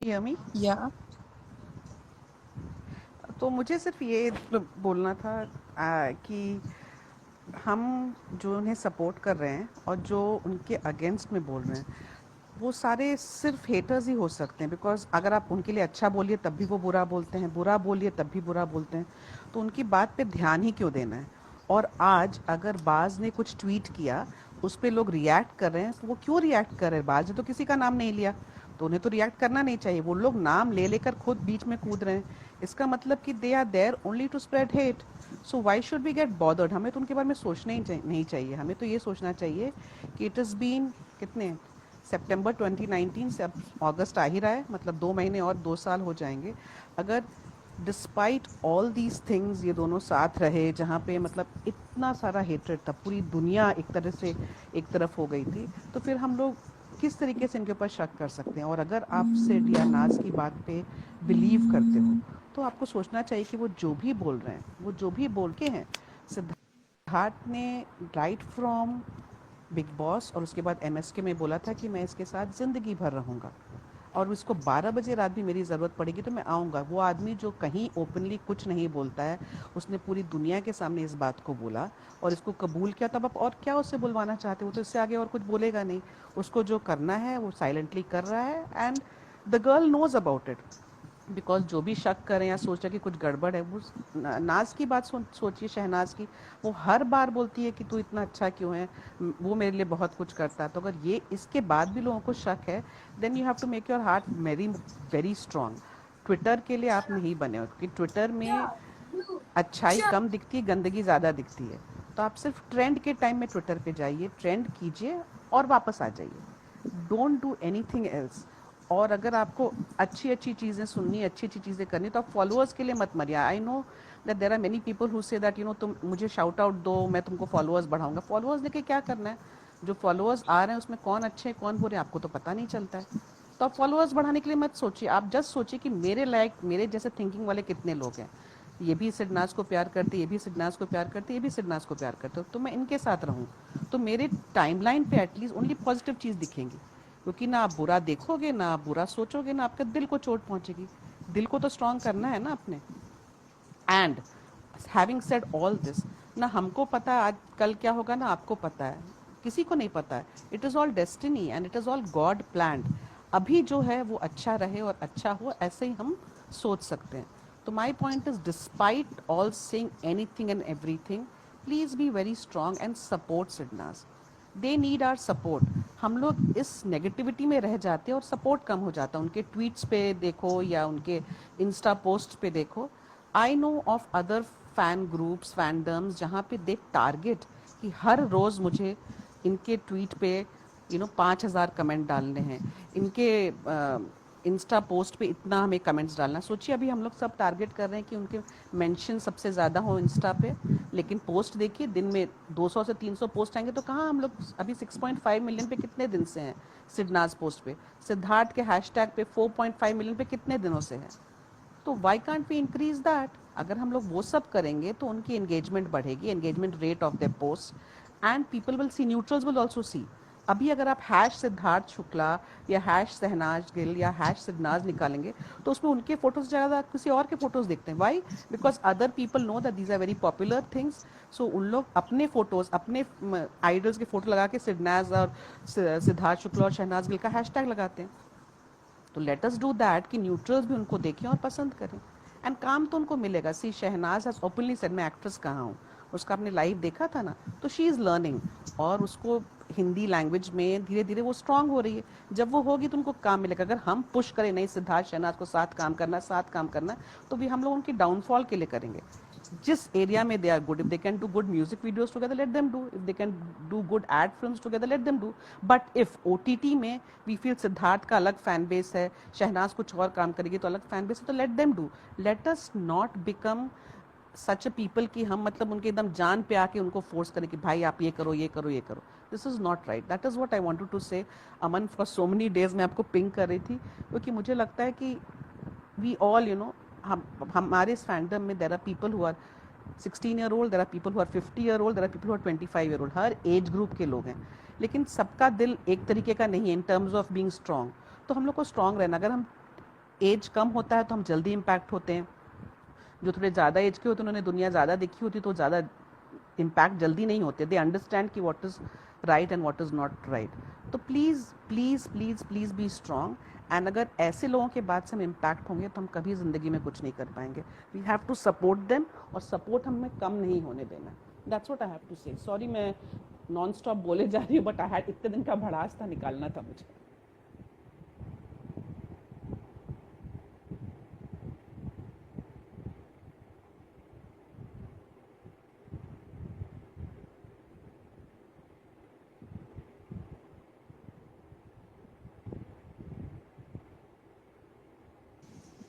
Yummy. या तो मुझे सिर्फ ये बोलना था कि हम जो उन्हें सपोर्ट कर रहे हैं और जो उनके अगेंस्ट में बोल रहे हैं, वो सारे सिर्फ हेटर्स ही हो सकते हैं। बिकॉज अगर आप उनके लिए अच्छा बोलिए तब भी वो बुरा बोलते हैं, बुरा बोलिए तब भी बुरा बोलते हैं। तो उनकी बात पे ध्यान ही क्यों देना है। और आज अगर बाज ने कुछ ट्वीट किया, उस पर लोग रिएक्ट कर रहे हैं, तो वो क्यों रिएक्ट कर रहे हैं? बाज ने तो किसी का नाम नहीं लिया, तो उन्हें तो रिएक्ट करना नहीं चाहिए। वो लोग नाम ले लेकर खुद बीच में कूद रहे हैं, इसका मतलब कि they are there only to spread hate. So why should we get bothered? हमें तो उनके बारे में सोचना ही नहीं चाहिए। हमें तो ये सोचना चाहिए कि इट इज़ बीन कितने, सितंबर 2019 से अब अगस्त आ ही रहा है, मतलब 2 महीने और 2 साल हो जाएंगे। अगर डिस्पाइट ऑल दीज थिंग्स ये दोनों साथ रहे, जहाँ पे मतलब इतना सारा हेट्रेड था, पूरी दुनिया एक तरह से एक तरफ हो गई थी, तो फिर हम लोग किस तरीके से इनके ऊपर शक कर सकते हैं? और अगर आप सिड या नाज की बात पे बिलीव करते हो, तो आपको सोचना चाहिए कि वो जो भी बोल रहे हैं, वो जो भी बोल के हैं। सिद्धार्थ ने राइट फ्रॉम बिग बॉस और उसके बाद एमएसके में बोला था कि मैं इसके साथ ज़िंदगी भर रहूँगा, और उसको 12 बजे रात भी मेरी ज़रूरत पड़ेगी तो मैं आऊँगा। वो आदमी जो कहीं ओपनली कुछ नहीं बोलता है, उसने पूरी दुनिया के सामने इस बात को बोला और इसको कबूल किया। तब आप और क्या उससे बुलवाना चाहते हो? तो इससे आगे और कुछ बोलेगा नहीं। उसको जो करना है वो साइलेंटली कर रहा है, and the girl knows about it. Because जो भी शक करें या सोच रहे कि कुछ गड़बड़ है, वो नाज की बात सोचिए, शहनाज की। वो हर बार बोलती है कि तू इतना अच्छा क्यों है, वो मेरे लिए बहुत कुछ करता है। तो अगर ये इसके बाद भी लोगों को शक है, then you have to make your heart very very strong. Twitter के लिए आप नहीं बने हो, क्योंकि ट्विटर में अच्छाई कम दिखती है, गंदगी ज़्यादा दिखती है। तो आप सिर्फ ट्रेंड के टाइम में ट्विटर पे जाइए, ट्रेंड कीजिए और वापस आ जाइए। Don't do anything else. और अगर आपको अच्छी अच्छी चीज़ें सुननी, अच्छी अच्छी चीज़ें करनी, तो आप फॉलोअर्स के लिए मत मरिए। I know that there are many people who say that तुम मुझे शाउट आउट दो, मैं तुमको फॉलोअर्स बढ़ाऊंगा। फॉलोअर्स लेके क्या करना है? जो फॉलोअर्स आ रहे हैं उसमें कौन अच्छे हैं कौन बुरे आपको तो पता नहीं चलता है। तो आप फॉलोअर्स बढ़ाने के लिए मत सोचिए, आप जस्ट सोचिए कि मेरे लायक, मेरे जैसे थिंकिंग वाले कितने लोग हैं। ये भी सिडनाज को प्यार करते, ये भी सिडनाज को प्यार करते, ये भी सिडनाज को प्यार करते, तो मैं इनके साथ रहूं। तो मेरे टाइमलाइन पे एटलीस्ट ओनली पॉजिटिव चीज़ दिखेंगी, क्योंकि ना आप बुरा देखोगे, ना आप बुरा सोचोगे, ना आपके दिल को चोट पहुंचेगी। दिल को तो स्ट्रांग करना है ना अपने। And having said all this, ना हमको पता है आज कल क्या होगा, ना आपको पता है, किसी को नहीं पता है। It is all destiny and it is all God planned. अभी जो है वो अच्छा रहे और अच्छा हो, ऐसे ही हम सोच सकते हैं। तो my point is, despite all saying anything and everything, please be very strong and support SidNaaz. They need our support. हम लोग इस नेगेटिविटी में रह जाते हैं और सपोर्ट कम हो जाता है। उनके ट्वीट्स पे देखो या उनके इंस्टा पोस्ट पे देखो। I know of other fan groups, fandoms, जहाँ पे दे टारगेट कि हर रोज़ मुझे इनके ट्वीट पे 5,000 कमेंट डालने हैं, इनके इंस्टा पोस्ट पे इतना हमें कमेंट्स डालना है। सोचिए अभी हम लोग सब टारगेट कर रहे हैं कि उनके मेंशन सबसे ज़्यादा हो इंस्टा पे, लेकिन पोस्ट देखिए दिन में 200 से 300 पोस्ट आएंगे, तो कहाँ हम लोग अभी 6.5 मिलियन पे कितने दिन से हैं सिडनाज पोस्ट पे? सिद्धार्थ के हैशटैग पे 4.5 मिलियन पे कितने दिनों से है? तो why can't we increase that? अगर हम लोग वो सब करेंगे तो उनकी एंगेजमेंट बढ़ेगी, engagement rate of the post, and people will see, neutrals will also see. अभी अगर आप हैश सिद्धार्थ शुक्ला या हैश सहनाज गिल या हैश सिद्धनाज निकालेंगे, तो उसमें उनके फोटोज ज़्यादा किसी और के फोटोज देखते हैं। Why? Because other people know that these are very popular things. So उन लोग अपने फोटोज, अपने आइडल्स के फोटो लगा के सिद्धनाज और सिद्धार्थ शुक्ला और शहनाज गिल का हैशटैग लगाते हैं। तो लेट अस डू दैट कि न्यूट्रल्स भी उनको देखें और पसंद करें, एंड काम तो उनको मिलेगा। सी शहनाज हैज ओपनली सेड मैं एक्ट्रेस कहाँ हूँ, उसका आपने लाइव देखा था ना। तो शी इज़ लर्निंग, और उसको हिंदी लैंग्वेज में धीरे धीरे वो स्ट्रांग हो रही है। जब वो होगी तो उनको काम मिलेगा। अगर हम पुश करें नहीं सिद्धार्थ शहनाज को साथ काम करना, साथ काम करना, तो भी हम लोग उनकी डाउनफॉल के लिए करेंगे। जिस एरिया में they are good, if they can do good music videos together, let them do. If they can do good ad films together, let them do. But if OTT में वी फील सिद्धार्थ का अलग fan base है, शहनाज कुछ और काम करेगी तो अलग फैन बेस है, तो late them do. Let us not become such a people कि हम मतलब उनके एकदम जान पे आके उनको फोर्स करें कि भाई आप ये करो, ये करो, ये करो। This is not right. That is what I wanted to say. Aman, for so many days मैं आपको पिंक कर रही थी, क्योंकि मुझे लगता है कि वी ऑल हम हमारे इस फैंडम में there are people who are 16 year old, there are people who are 50 year old, there are people who are 25 year old. हर एज ग्रुप के लोग हैं, लेकिन सबका दिल एक तरीके का नहीं है in terms of being strong. तो हम लोग को स्ट्रांग रहना। अगर हम एज कम होता है तो हम जल्दी इम्पैक्ट होते हैं, जो थोड़े ज़्यादा एज के होते हैं उन्होंने दुनिया ज़्यादा देखी होती तो ज़्यादा इम्पैक्ट जल्दी नहीं होते. दे अंडरस्टैंड कि what is right and what is not right. तो please please please please be strong. And अगर ऐसे लोगों के बाद से हम इम्पैक्ट होंगे तो हम कभी ज़िंदगी में कुछ नहीं कर पाएंगे. We have to support them, और सपोर्ट हमें कम नहीं होने देना. That's what I have to say. Sorry मैं नॉन स्टॉप बोले जा रही हूँ, बट आई हैड इतने दिन का भड़ास था, निकालना था मुझे.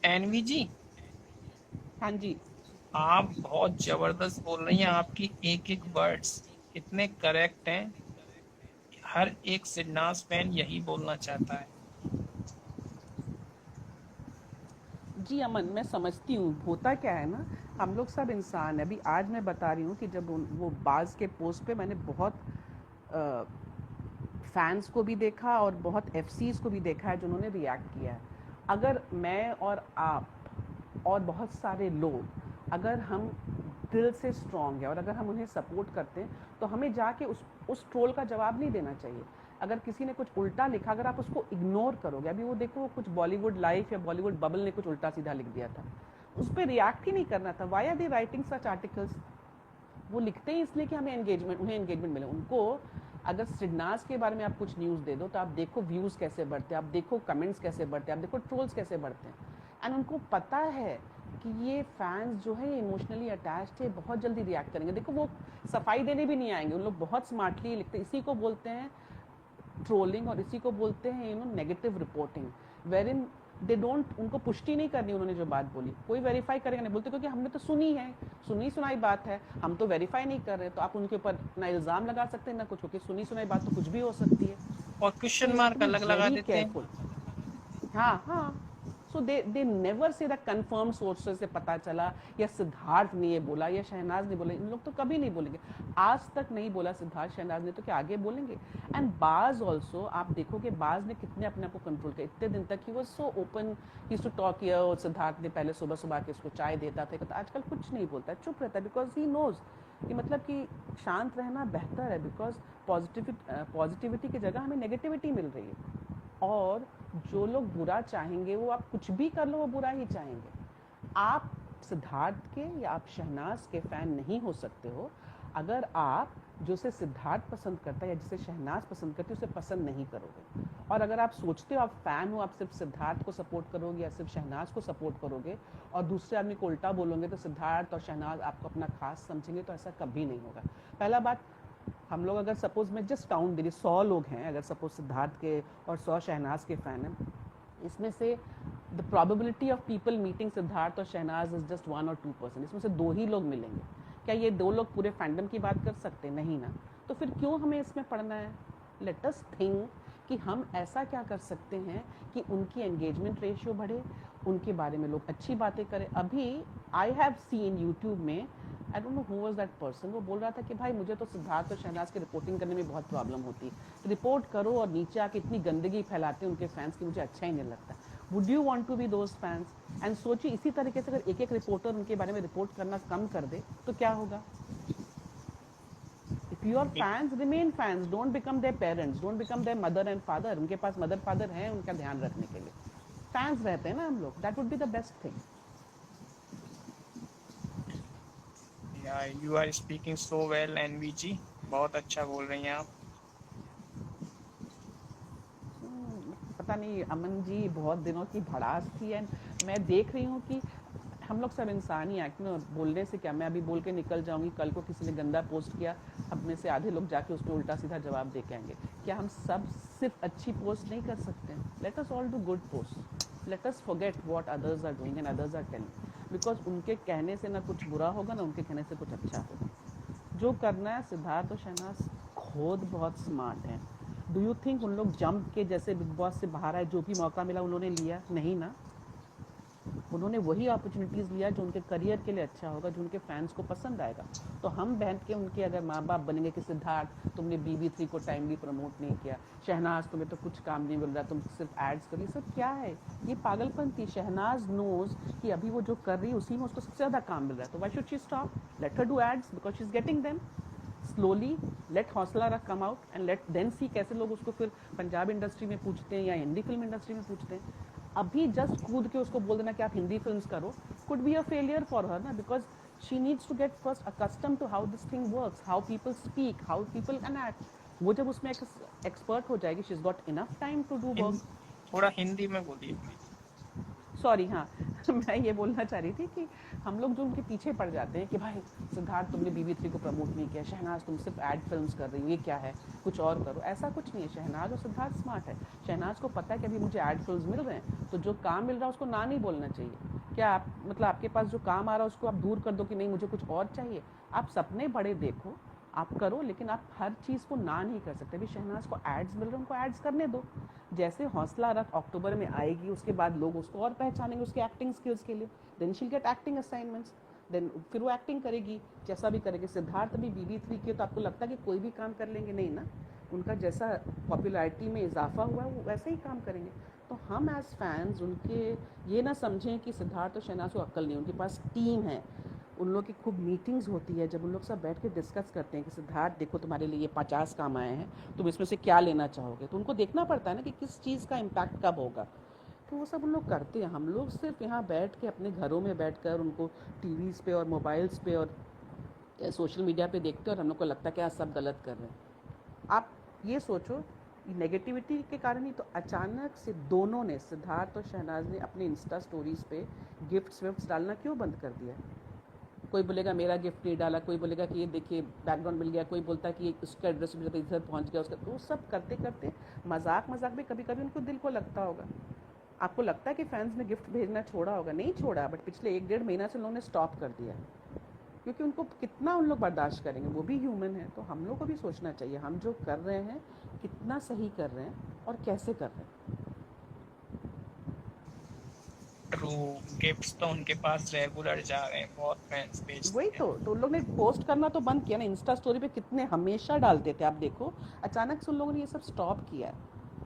एनवी जी, हाँ जी. आप बहुत जबरदस्त बोल रही हैं, आपकी एक एक वर्ड्स इतने करेक्ट हैं, हर एक सिडनास फैन यही बोलना चाहता है. जी अमन, मैं समझती हूँ. होता क्या है ना, हम लोग सब इंसान हैं. अभी आज मैं बता रही हूँ कि जब वो बाज के पोस्ट पे मैंने बहुत फैंस को भी देखा और बहुत एफसीज को भी देखा है जिन्होंने रिएक्ट किया है. अगर मैं और आप और बहुत सारे लोग, अगर हम दिल से स्ट्रांग है और अगर हम उन्हें सपोर्ट करते हैं, तो हमें जाके उस ट्रोल का जवाब नहीं देना चाहिए. अगर किसी ने कुछ उल्टा लिखा, अगर आप उसको इग्नोर करोगे, अभी वो देखो कुछ बॉलीवुड लाइफ या बॉलीवुड बबल ने कुछ उल्टा सीधा लिख दिया था, उस पर रिएक्ट ही नहीं करना था. Why are they writing such articles? वो लिखते हैं इसलिए कि हमें एंगेजमेंट, उन्हें एंगेजमेंट मिले. उनको अगर सिडनास के बारे में आप कुछ न्यूज़ दे दो तो आप देखो व्यूज़ कैसे बढ़ते हैं, आप देखो कमेंट्स कैसे बढ़ते हैं, आप देखो ट्रोल्स कैसे बढ़ते हैं. एंड उनको पता है कि ये फैंस जो है इमोशनली अटैच्ड है, बहुत जल्दी रिएक्ट करेंगे. देखो वो सफाई देने भी नहीं आएंगे, उन लोग बहुत स्मार्टली लिखते हैं. इसी को बोलते हैं ट्रोलिंग और इसी को बोलते हैं negative reporting, where in they don't, उनको पुष्टि नहीं करनी. उन्होंने जो बात बोली कोई वेरीफाई करेगा नहीं, बोलते क्योंकि हमने तो सुनी है, सुनी सुनाई बात है, हम तो वेरीफाई नहीं कर रहे. तो आप उनके ऊपर ना इल्ज़ाम लगा सकते हैं ना कुछ, क्योंकि सुनी सुनाई बात तो कुछ भी हो सकती है. और So question you have to mark be अलग लगा very देते हैं. careful. हाँ हाँ. So they never say the confirm sources से पता चला, या सिद्धार्थ ने ये बोला या शहनाज ने बोला. इन लोग तो कभी नहीं बोलेंगे. आज तक नहीं बोला सिद्धार्थ शहनाज ने, तो क्या आगे बोलेंगे? एंड बाज ऑल्सो, आप देखोगे बाज ने कितने अपने आप को कंट्रोल किया इतने दिन तक. He was so open, he to talk. और सिद्धार्थ ने पहले सुबह सुबह के उसको चाय देता था, आजकल कुछ नहीं बोलता, चुप रहता है. बिकॉज ही नोज कि मतलब कि शांत रहना बेहतर है. बिकॉज पॉजिटिविटी की जगह हमें नेगेटिविटी मिल रही है. और जो लोग बुरा चाहेंगे, वो आप कुछ भी कर लो, वो बुरा ही चाहेंगे. आप सिद्धार्थ के या आप शहनाज के फैन नहीं हो सकते हो अगर आप जो से सिद्धार्थ पसंद करता है या जिसे शहनाज पसंद करती है उसे पसंद नहीं करोगे. और अगर आप सोचते हो आप फैन हो, आप सिर्फ सिद्धार्थ को सपोर्ट करोगे या सिर्फ शहनाज को सपोर्ट करोगे और दूसरे आदमी को उल्टा बोलोगे तो सिद्धार्थ और शहनाज आपको अपना खास समझेंगे, तो ऐसा कभी नहीं होगा. पहला बात, हम लोग अगर सपोज मैं जस्ट काउंट दे रही, 100 लोग हैं, अगर सपोज सिद्धार्थ के और 100 शहनाज के फैन हैं, इसमें से the probability of people meeting Siddharth और शहनाज इज जस्ट 1 और 2%. इसमें से 2 ही लोग मिलेंगे. क्या ये 2 लोग पूरे फैंडम की बात कर सकते? नहीं ना. तो फिर क्यों हमें इसमें पढ़ना है? लेट अस थिंक कि हम ऐसा क्या कर सकते हैं कि उनकी एंगेजमेंट रेशियो बढ़े, उनके बारे में लोग अच्छी बातें करें. अभी आई हैव सीन यूट्यूब में, आई don't know who was that person, वो बोल रहा था कि भाई मुझे तो सिद्धार्थ और शहनाज की रिपोर्टिंग करने में बहुत प्रॉब्लम होती है. रिपोर्ट करो और नीचे आके इतनी गंदगी फैलाते हैं उनके फैंस की, मुझे अच्छा ही नहीं लगता. Would you want to be those fans? And सोचिए इसी तरीके से अगर एक एक रिपोर्टर उनके बारे में रिपोर्ट करना कम कर दे तो क्या होगा? If you are fans, remain fans. Don't become their parents. Don't become their mother and father. उनके पास मदर फादर हैं उनका ध्यान रखने के लिए. फैंस रहते हैं ना हम लोग. That would be the best thing. या you are speaking so well एनवी जी, बहुत अच्छा बोल रही हैं आप. पता नहीं अमन जी, बहुत दिनों की भड़ास थी. एंड मैं देख रही हूँ कि हम लोग सब इंसान ही एक्ट में, बोलने से क्या, मैं अभी बोल के निकल जाऊंगी, कल को किसी ने गंदा पोस्ट किया, अब में से आधे लोग जाके उसको उल्टा सीधा जवाब दे के आएंगे. क्या हम सब सिर्फ अच्छी पोस्ट नहीं कर सकते? Let us all do good post. Let us forget what others are doing and others are telling. Because उनके कहने से ना कुछ बुरा होगा ना उनके कहने से कुछ अच्छा होगा. जो करना है, सिद्धार्थ और शहनाज खुद बहुत स्मार्ट हैं. डू यू थिंक उन लोग जंप के जैसे बिग बॉस से बाहर आए, जो भी मौका मिला उन्होंने लिया? नहीं ना. उन्होंने वही अपॉर्चुनिटीज़ लिया जो उनके करियर के लिए अच्छा होगा, जो उनके फैंस को पसंद आएगा। तो हम बैठ के उनके अगर माँ बाप बनेंगे कि सिद्धार्थ तुमने BB3 को टाइमली प्रमोट नहीं किया, शहनाज तुम्हें तो कुछ काम नहीं मिल रहा, तुम सिर्फ एड्स कर, ये सब क्या है? ये पागलपन थी। शहनाज नोज कि अभी वो जो कर रही है उसी में उसको सबसे ज़्यादा काम मिल रहा है, तो why should she stop? Let her do ads because she is getting them. Slowly let हौसला रख come out and let then see कैसे लोग उसको फिर पंजाब इंडस्ट्री में पूछते हैं या हिंदी फिल्म इंडस्ट्री में पूछते हैं। अभी जस्ट कूद के उसको बोल देना कि आप हिंदी फिल्म्स करो could be a failure for her ना, because she needs to get first accustom to how this thing works, how people speak, how people can act. वो जब उसमें एक्सपर्ट हो जाएगी, she is got enough time to do work. थोड़ा हिंदी में बोलिए please. Sorry, हाँ मैं ये बोलना चाह रही थी कि हम लोग जो उनके पीछे पड़ जाते हैं कि भाई सिद्धार्थ तुमने BB3 को प्रमोट नहीं किया, शहनाज तुम सिर्फ एड फिल्म्स कर रही हो, ये क्या है, कुछ और करो। ऐसा कुछ नहीं है। शहनाज और सिद्धार्थ स्मार्ट है। शहनाज को पता है कि अभी मुझे एड फिल्म्स मिल रहे हैं, तो जो काम मिल रहा है उसको ना नहीं बोलना चाहिए। क्या आप मतलब आपके पास जो काम आ रहा है उसको आप दूर कर दो कि नहीं मुझे कुछ और चाहिए? आप सपने बड़े देखो, आप करो, लेकिन आप हर चीज़ को ना नहीं कर सकते। अभी शहनाज को एड्स मिल रहे हैं, उनको एड्स करने दो। जैसे हौसला रख अक्टूबर में आएगी, उसके बाद लोग उसको और पहचानेंगे उसके एक्टिंग स्किल्स के लिए, then she'll get acting assignments, then फिर वो एक्टिंग करेगी जैसा भी करेगी। सिद्धार्थ अभी BB3 के, तो आपको लगता है कि कोई भी काम कर लेंगे? नहीं ना, उनका जैसा पॉपुलैरिटी में इजाफा हुआ है वो वैसे ही काम करेंगे। तो हम एज फैंस उनके ये ना समझें कि सिद्धार्थ और शहनाज को अक्ल नहीं, उनके पास टीम है, उन लोग की खूब मीटिंग्स होती है जब उन लोग सब बैठ के डिस्कस करते हैं कि सिद्धार्थ देखो तुम्हारे लिए ये 50 काम आए हैं, तुम इसमें से क्या लेना चाहोगे। तो उनको देखना पड़ता है ना कि किस चीज़ का इम्पैक्ट कब होगा, तो वो सब उन लोग करते हैं। हम लोग सिर्फ यहाँ बैठ के अपने घरों में बैठ कर उनको टीवीज़ पे और मोबाइल्स पे और सोशल मीडिया पे देखते हैं और हम लोग को लगता है कि हाँ सब गलत कर रहे हैं। आप ये सोचो, नेगेटिविटी के कारण ही तो अचानक से दोनों ने, सिद्धार्थ और शहनाज ने, अपने इंस्टा स्टोरीज़ पे गिफ्ट्स विफ्ट्स डालना क्यों बंद कर दिया? कोई बोलेगा मेरा गिफ्ट नहीं डाला, कोई बोलेगा कि ये देखिए बैकग्राउंड मिल गया, कोई बोलता है कि उसका एड्रेस मुझे इधर पहुंच गया उसका। तो सब करते करते मजाक मजाक में कभी कभी उनको दिल को लगता होगा। आपको लगता है कि फैंस ने गिफ्ट भेजना छोड़ा होगा? नहीं छोड़ा, बट पिछले 1-1.5 महीना से उन्होंने स्टॉप कर दिया, क्योंकि उनको कितना उन लोग बर्दाश्त करेंगे, वो भी ह्यूमन है। तो हम लोग को भी सोचना चाहिए हम जो कर रहे हैं कितना सही कर रहे हैं और कैसे कर रहे हैं। ट्रू, गिफ्ट्स तो उनके पास रेगुलर जा रहे हैं, बहुत फैंस भेजते वही हैं। तो उन लोग ने पोस्ट करना तो बंद किया ना। इंस्टा स्टोरी पे कितने हमेशा डालते थे, आप देखो अचानक से उन लोगों ने ये सब स्टॉप किया है,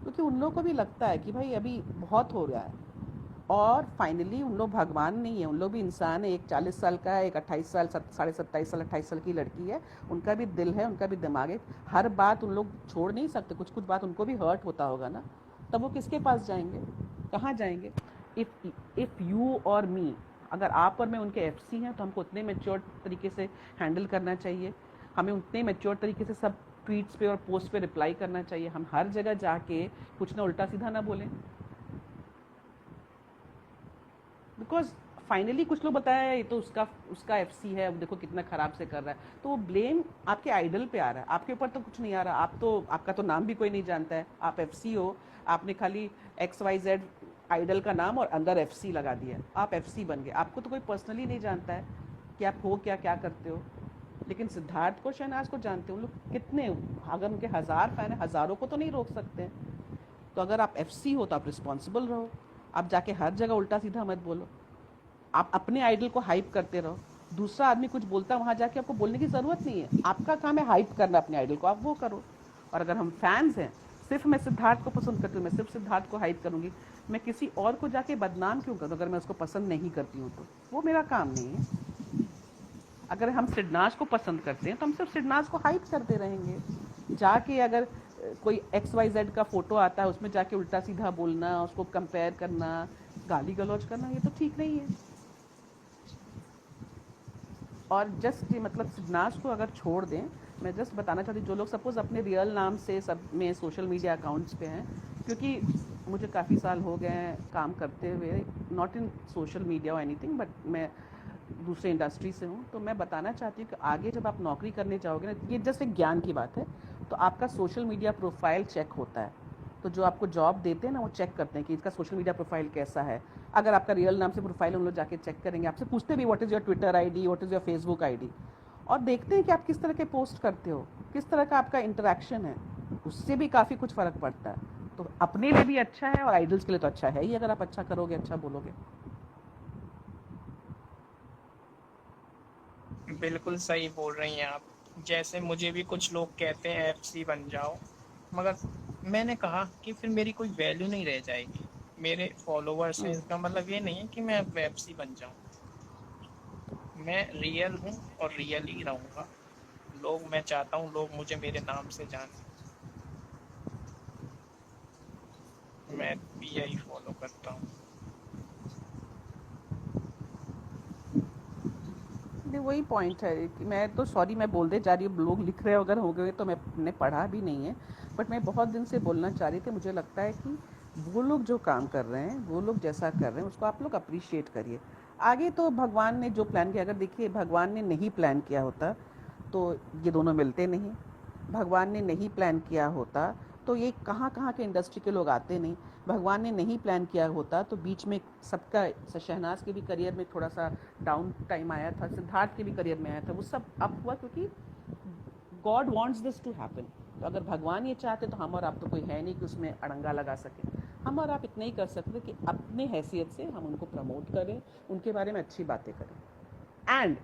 क्योंकि उन लोगों को भी लगता है कि भाई अभी बहुत हो गया है। और फाइनली उन लोग भगवान नहीं है, उन लोग भी इंसान है। एक 40 साल का है, एक 28 साल, 27.5 साल 28 साल की लड़की है, उनका भी दिल है, उनका भी दिमाग है। हर बात उन लोग छोड़ नहीं सकते, कुछ कुछ बात उनको भी हर्ट होता होगा ना, तब वो किसके पास जाएंगे, कहाँ जाएंगे? इफ़ यू और मी, अगर आप और मैं उनके FC हैं, तो हमको उतने मेच्योर तरीके से हैंडल करना चाहिए, हमें उतने मेच्योर तरीके से सब ट्वीट्स पे और पोस्ट पे रिप्लाई करना चाहिए। हम हर जगह जाके कुछ ना उल्टा सीधा ना बोलें, बिकॉज फाइनली कुछ लोग बताया ये तो उसका उसका FC है, देखो कितना खराब से कर रहा है, तो वो ब्लेम आपके आइडल पे आ रहा है, आपके ऊपर तो कुछ नहीं आ रहा। आप तो, आपका तो नाम भी कोई नहीं जानता है, आप FC हो, आपने खाली XYZ आइडल का नाम और अंदर FC लगा दिया, आप FC बन गए। आपको तो कोई पर्सनली नहीं जानता है कि आप हो क्या, क्या करते हो। लेकिन सिद्धार्थ को, शहनाज को जानते हो। उन लोग कितने, अगर उनके 1000 फैन है, हज़ारों को तो नहीं रोक सकते। तो अगर आप FC हो तो आप रिस्पॉन्सिबल रहो, आप जाके हर जगह उल्टा सीधा मत बोलो, आप अपने आइडल को हाइप करते रहो। दूसरा आदमी कुछ बोलता है, वहाँ जाके आपको बोलने की ज़रूरत नहीं है, आपका काम है हाइप करना अपने आइडल को, आप वो करो। और अगर हम फैंस हैं, सिर्फ मैं सिद्धार्थ को पसंद करती हूँ, मैं सिर्फ सिद्धार्थ को हाइप करूँगी, मैं किसी और को जाके बदनाम क्यों करूँ अगर मैं उसको पसंद नहीं करती हूँ? तो वो मेरा काम नहीं है। अगर हम सिडनाज को पसंद करते हैं तो हम सिर्फ सिडनाज को हाइप करते रहेंगे। जाके अगर कोई XYZ का फोटो आता है उसमें जाके उल्टा सीधा बोलना, उसको कंपेयर करना, गाली गलौज करना, ये तो ठीक नहीं है। और जस्ट मतलब सिडनाज को अगर छोड़ दें, मैं जस्ट बताना चाहती हूँ जो लोग सपोज़ अपने रियल नाम से सब में सोशल मीडिया अकाउंट्स पे हैं, क्योंकि मुझे काफ़ी साल हो गए हैं काम करते हुए, नॉट इन सोशल मीडिया और एनीथिंग, बट मैं दूसरे इंडस्ट्री से हूँ, तो मैं बताना चाहती हूँ कि आगे जब आप नौकरी करने जाओगे ना, ये जस्ट एक ज्ञान की बात है, तो आपका सोशल मीडिया प्रोफाइल चेक होता है। तो जो आपको जॉब देते हैं ना, वो चेक करते हैं कि इसका सोशल मीडिया प्रोफाइल कैसा है। अगर आपका रियल नाम से प्रोफाइल है, उन लोग जाके चेक करेंगे, आपसे पूछते भी what is your Twitter ID, what is your Facebook ID, और देखते हैं कि आप किस तरह के पोस्ट करते हो, किस तरह का आपका इंटरेक्शन है, उससे भी काफ़ी कुछ फ़र्क पड़ता है। तो अपने लिए भी अच्छा है और आइडल्स के लिए तो अच्छा है ही, अगर आप अच्छा करोगे, अच्छा बोलोगे। बिल्कुल सही बोल रही हैं आप। जैसे मुझे भी कुछ लोग कहते हैं एफसी बन जाओ, मगर मैंने कहा कि फिर मेरी कोई वैल्यू नहीं रह जाएगी। मेरे फॉलोवर्स हैं, हम्म, इसका मतलब ये नहीं है कि मैं अब एफसी बन जाऊं। मैं रियल हूँ और रियल ही रहूंगा। लोग, मैं चाहता हूँ लोग मुझे मेरे नाम से जाने। मैं भी यही फॉलो करता हूँ। नहीं वही पॉइंट है कि मैं तो सॉरी मैं बोलते जा रही हूँ, लोग लिख रहे अगर हो गए तो मैंने पढ़ा भी नहीं है, बट मैं बहुत दिन से बोलना चाह रही थी। मुझे लगता है कि वो लोग जो काम कर रहे हैं, वो लोग जैसा कर रहे हैं, उसको आप लोग अप्रिशिएट करिए। आगे तो भगवान ने जो प्लान किया, अगर देखिए भगवान ने नहीं प्लान किया होता तो ये दोनों मिलते नहीं। भगवान ने नहीं प्लान किया होता तो ये कहाँ कहाँ के इंडस्ट्री के लोग आते नहीं। भगवान ने नहीं प्लान किया होता तो बीच में सबका, शहनाज के भी करियर में थोड़ा सा डाउन टाइम आया था, सिद्धार्थ के भी करियर में आया था, वो सब अप हुआ क्योंकि God wants this to happen. तो अगर भगवान ये चाहते तो हम और आप तो कोई है नहीं कि उसमें अड़ंगा लगा सके। हम और आप इतना ही कर सकते कि अपने हैसियत से हम उनको प्रमोट करें, उनके बारे में अच्छी बातें करें। एंड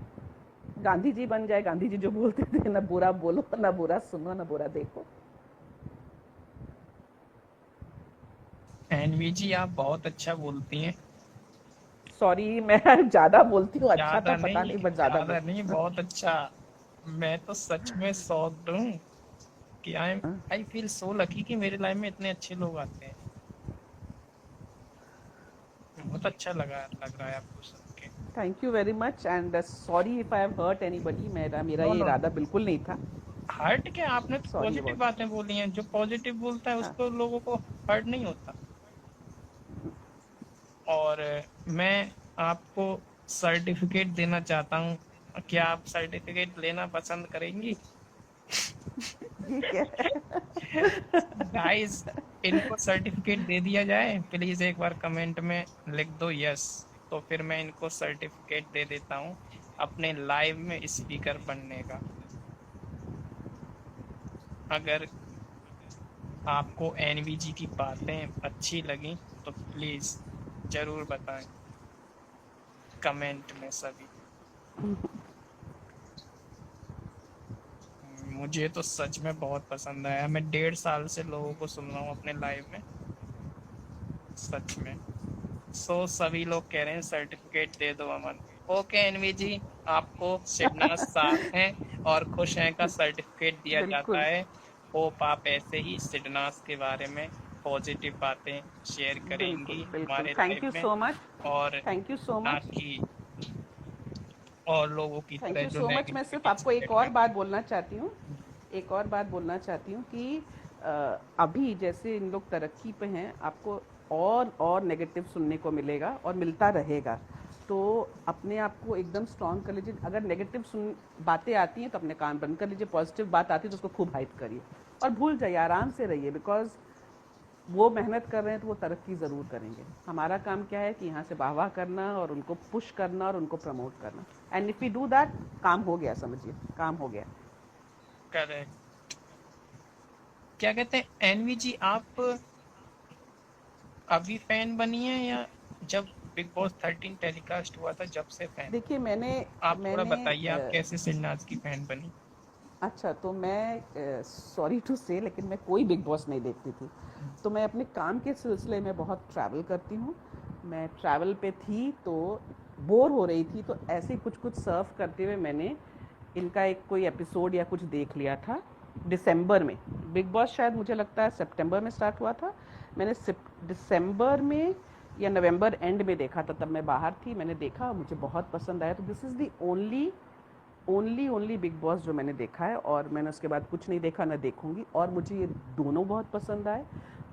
गांधी जी बन जाए। गांधी जी जो बोलते थे, ना बुरा बोलो, ना बुरा सुनो, ना बुरा देखो। एनवी जी, आप बहुत अच्छा बोलती हैं। सॉरी मैं ज्यादा बोलती हूँ, अच्छा था ज्यादा पता नहीं, नहीं बट ज्यादा ज्यादा नहीं, बोल। बहुत अच्छा। मैं तो सच में शॉक्ड हूँ कि आई फील सो लकी कि मेरे लाइफ में इतने अच्छे लोग आते हैं। बहुत अच्छा लग रहा है आपको सुन के। Thank you very much and sorry if I have hurt anybody. मेरा मेरा नो ये नो, इरादा बिल्कुल नहीं था। हर्ट क्या, आपने तो सॉरी पॉजिटिव अबाउट। बातें बोली हैं। जो पॉजिटिव बोलता है हाँ, उसको, लोगों को हर्ट नहीं होता। और मैं आपको सर्टिफिकेट देना चाहता हूँ। क्या आप सर्टिफिकेट लेना पसंद करेंगी? ये क्या गाइस, इनको सर्टिफिकेट दे दिया जाए प्लीज। एक बार कमेंट में लिख दो यस, तो फिर मैं इनको सर्टिफिकेट दे देता हूँ अपने लाइव में स्पीकर बनने का। अगर आपको एनवीजी की बातें अच्छी लगी तो प्लीज जरूर बताएं कमेंट में सभी। मुझे तो सच में बहुत पसंद आया। मैं 1.5 साल से लोगों को सुन रहा हूँ अपने लाइव में, सच में। सभी लोग कह रहे हैं सर्टिफिकेट दे दो अमन। ओके एनवी जी, आपको सिडनास साथ हैं और खुश हैं का सर्टिफिकेट दिया जाता बिल्कुल है। होप आप ऐसे ही सिडनास के बारे में पॉजिटिव बातें शेयर बिल्कुल करेंगी बिल्कुल। हमारे थैंक लाइफ यू में। So much. और थैंक यू सो ना मच। कि और लोगों की थैंक तरह यू जो सो मच। मैं सिर्फ नेगेटिविटी आपको स्प्रेड एक और करते बात हैं। बोलना चाहती हूँ, एक और बात बोलना चाहती हूँ कि अभी जैसे इन लोग तरक्की पे हैं, आपको और नेगेटिव सुनने को मिलेगा और मिलता रहेगा। तो अपने आप को एकदम स्ट्रांग कर लीजिए। अगर नेगेटिव सुन बातें आती हैं तो अपने कान बंद कर लीजिए, पॉजिटिव बात आती है तो उसको खूब हाइप करिए और भूल जाइए, आराम से रहिए। बिकॉज वो मेहनत कर रहे हैं तो वो तरक्की ज़रूर करेंगे। हमारा काम क्या है कि यहाँ से वाह वाह करना और उनको पुश करना और उनको प्रमोट करना। And if you do that, काम हो गया, समझिए काम हो गया। करेक्ट। क्या कहते हैं एनवी जी, आप अभी फैन बनी है या जब बिग बॉस 13 टेलीकास्ट हुआ था जब से फैन? देखिए मैंने आप थोड़ा मैंने बताइए आप कैसे सिरनाज की फैन बनी? अच्छा तो मैं सॉरी टू से, लेकिन मैं कोई बिग बॉस नहीं देखती थी। तो मैं अपने काम के सिलसिले में बहुत ट्रैवल करती हूँ। मैं ट्रैवल पे थी तो बोर हो रही थी, तो ऐसे ही कुछ कुछ सर्व करते हुए मैंने इनका एक कोई एपिसोड या कुछ देख लिया था दिसंबर में। बिग बॉस शायद मुझे लगता है सितंबर में स्टार्ट हुआ था। मैंने दिसंबर में या नवंबर एंड में देखा था, तब मैं बाहर थी, मैंने देखा, मुझे बहुत पसंद आया। तो this is the only big boss जो मैंने देखा है, और मैंने उसके बाद कुछ नहीं देखा, ना देखूंगी। और मुझे ये दोनों बहुत पसंद आए,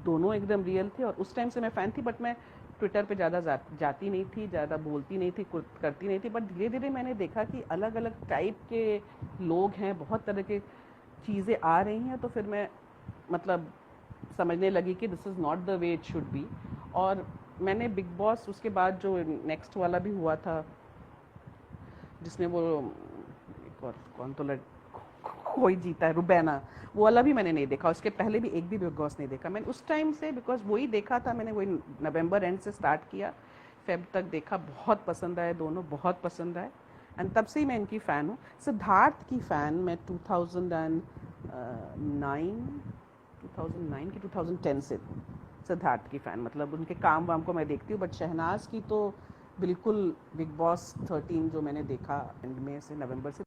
दोनों एकदम रियल थे। और उस टाइम से मैं फ़ैन थी, बट मैं ट्विटर पे ज़्यादा जाती नहीं थी, ज़्यादा बोलती नहीं थी, कुछ करती नहीं थी। बट धीरे धीरे मैंने देखा कि अलग अलग टाइप के लोग हैं, बहुत तरह के चीज़ें आ रही हैं। तो फिर मैं मतलब समझने लगी कि this is not the way it should be. और मैंने बिग बॉस उसके बाद जो नेक्स्ट वाला भी हुआ था, जिसमें वो एक और कौन तो कोई जीता है, रुबैना, वो वाला भी मैंने नहीं देखा। उसके पहले भी एक भी बिग बॉस नहीं देखा मैंने उस टाइम से, बिकॉज वही देखा था मैंने, वही नवंबर एंड से स्टार्ट किया, फेब तक देखा। बहुत पसंद आए दोनों, बहुत पसंद आए। एंड तब से ही मैं इनकी फ़ैन हूँ। सिद्धार्थ की फ़ैन मैं 2009 की 2010 से सिद्धार्थ की फ़ैन, मतलब उनके काम वाम को मैं देखती हूँ, बट शहनाज की तो बिल्कुल बिग बॉस 13 जो मैंने देखा एंड में से नवंबर से,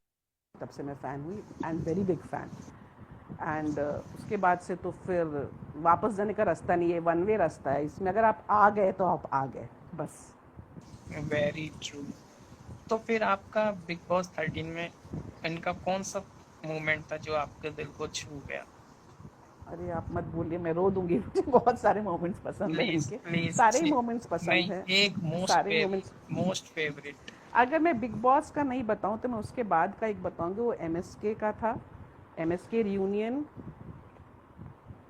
तब से मैं फ़ैन हुई and very big fan. And उसके बाद से तो फिर वापस जाने का रास्ता नहीं है, वन वे रास्ता है इसमें, अगर आप आ गए तो आप आ गए बस। Very true. तो फिर आपका बिग बॉस 13 में इनका कौन सा मोमेंट था जो आपके दिल को छू गया? अरे आप मत बोलिए, मैं रो दूंगी। मुझे बहुत सारे मोमेंट्स पसंद है प्लीज इनके, प्लीज सारे ही मोमेंट्स पसंद नहीं, है, एक सारे मोमेंट्स। Most favourite. अगर मैं बिग बॉस का नहीं बताऊं तो मैं उसके बाद का एक बताऊंगी, वो एमएसके का था। एमएसके रियूनियन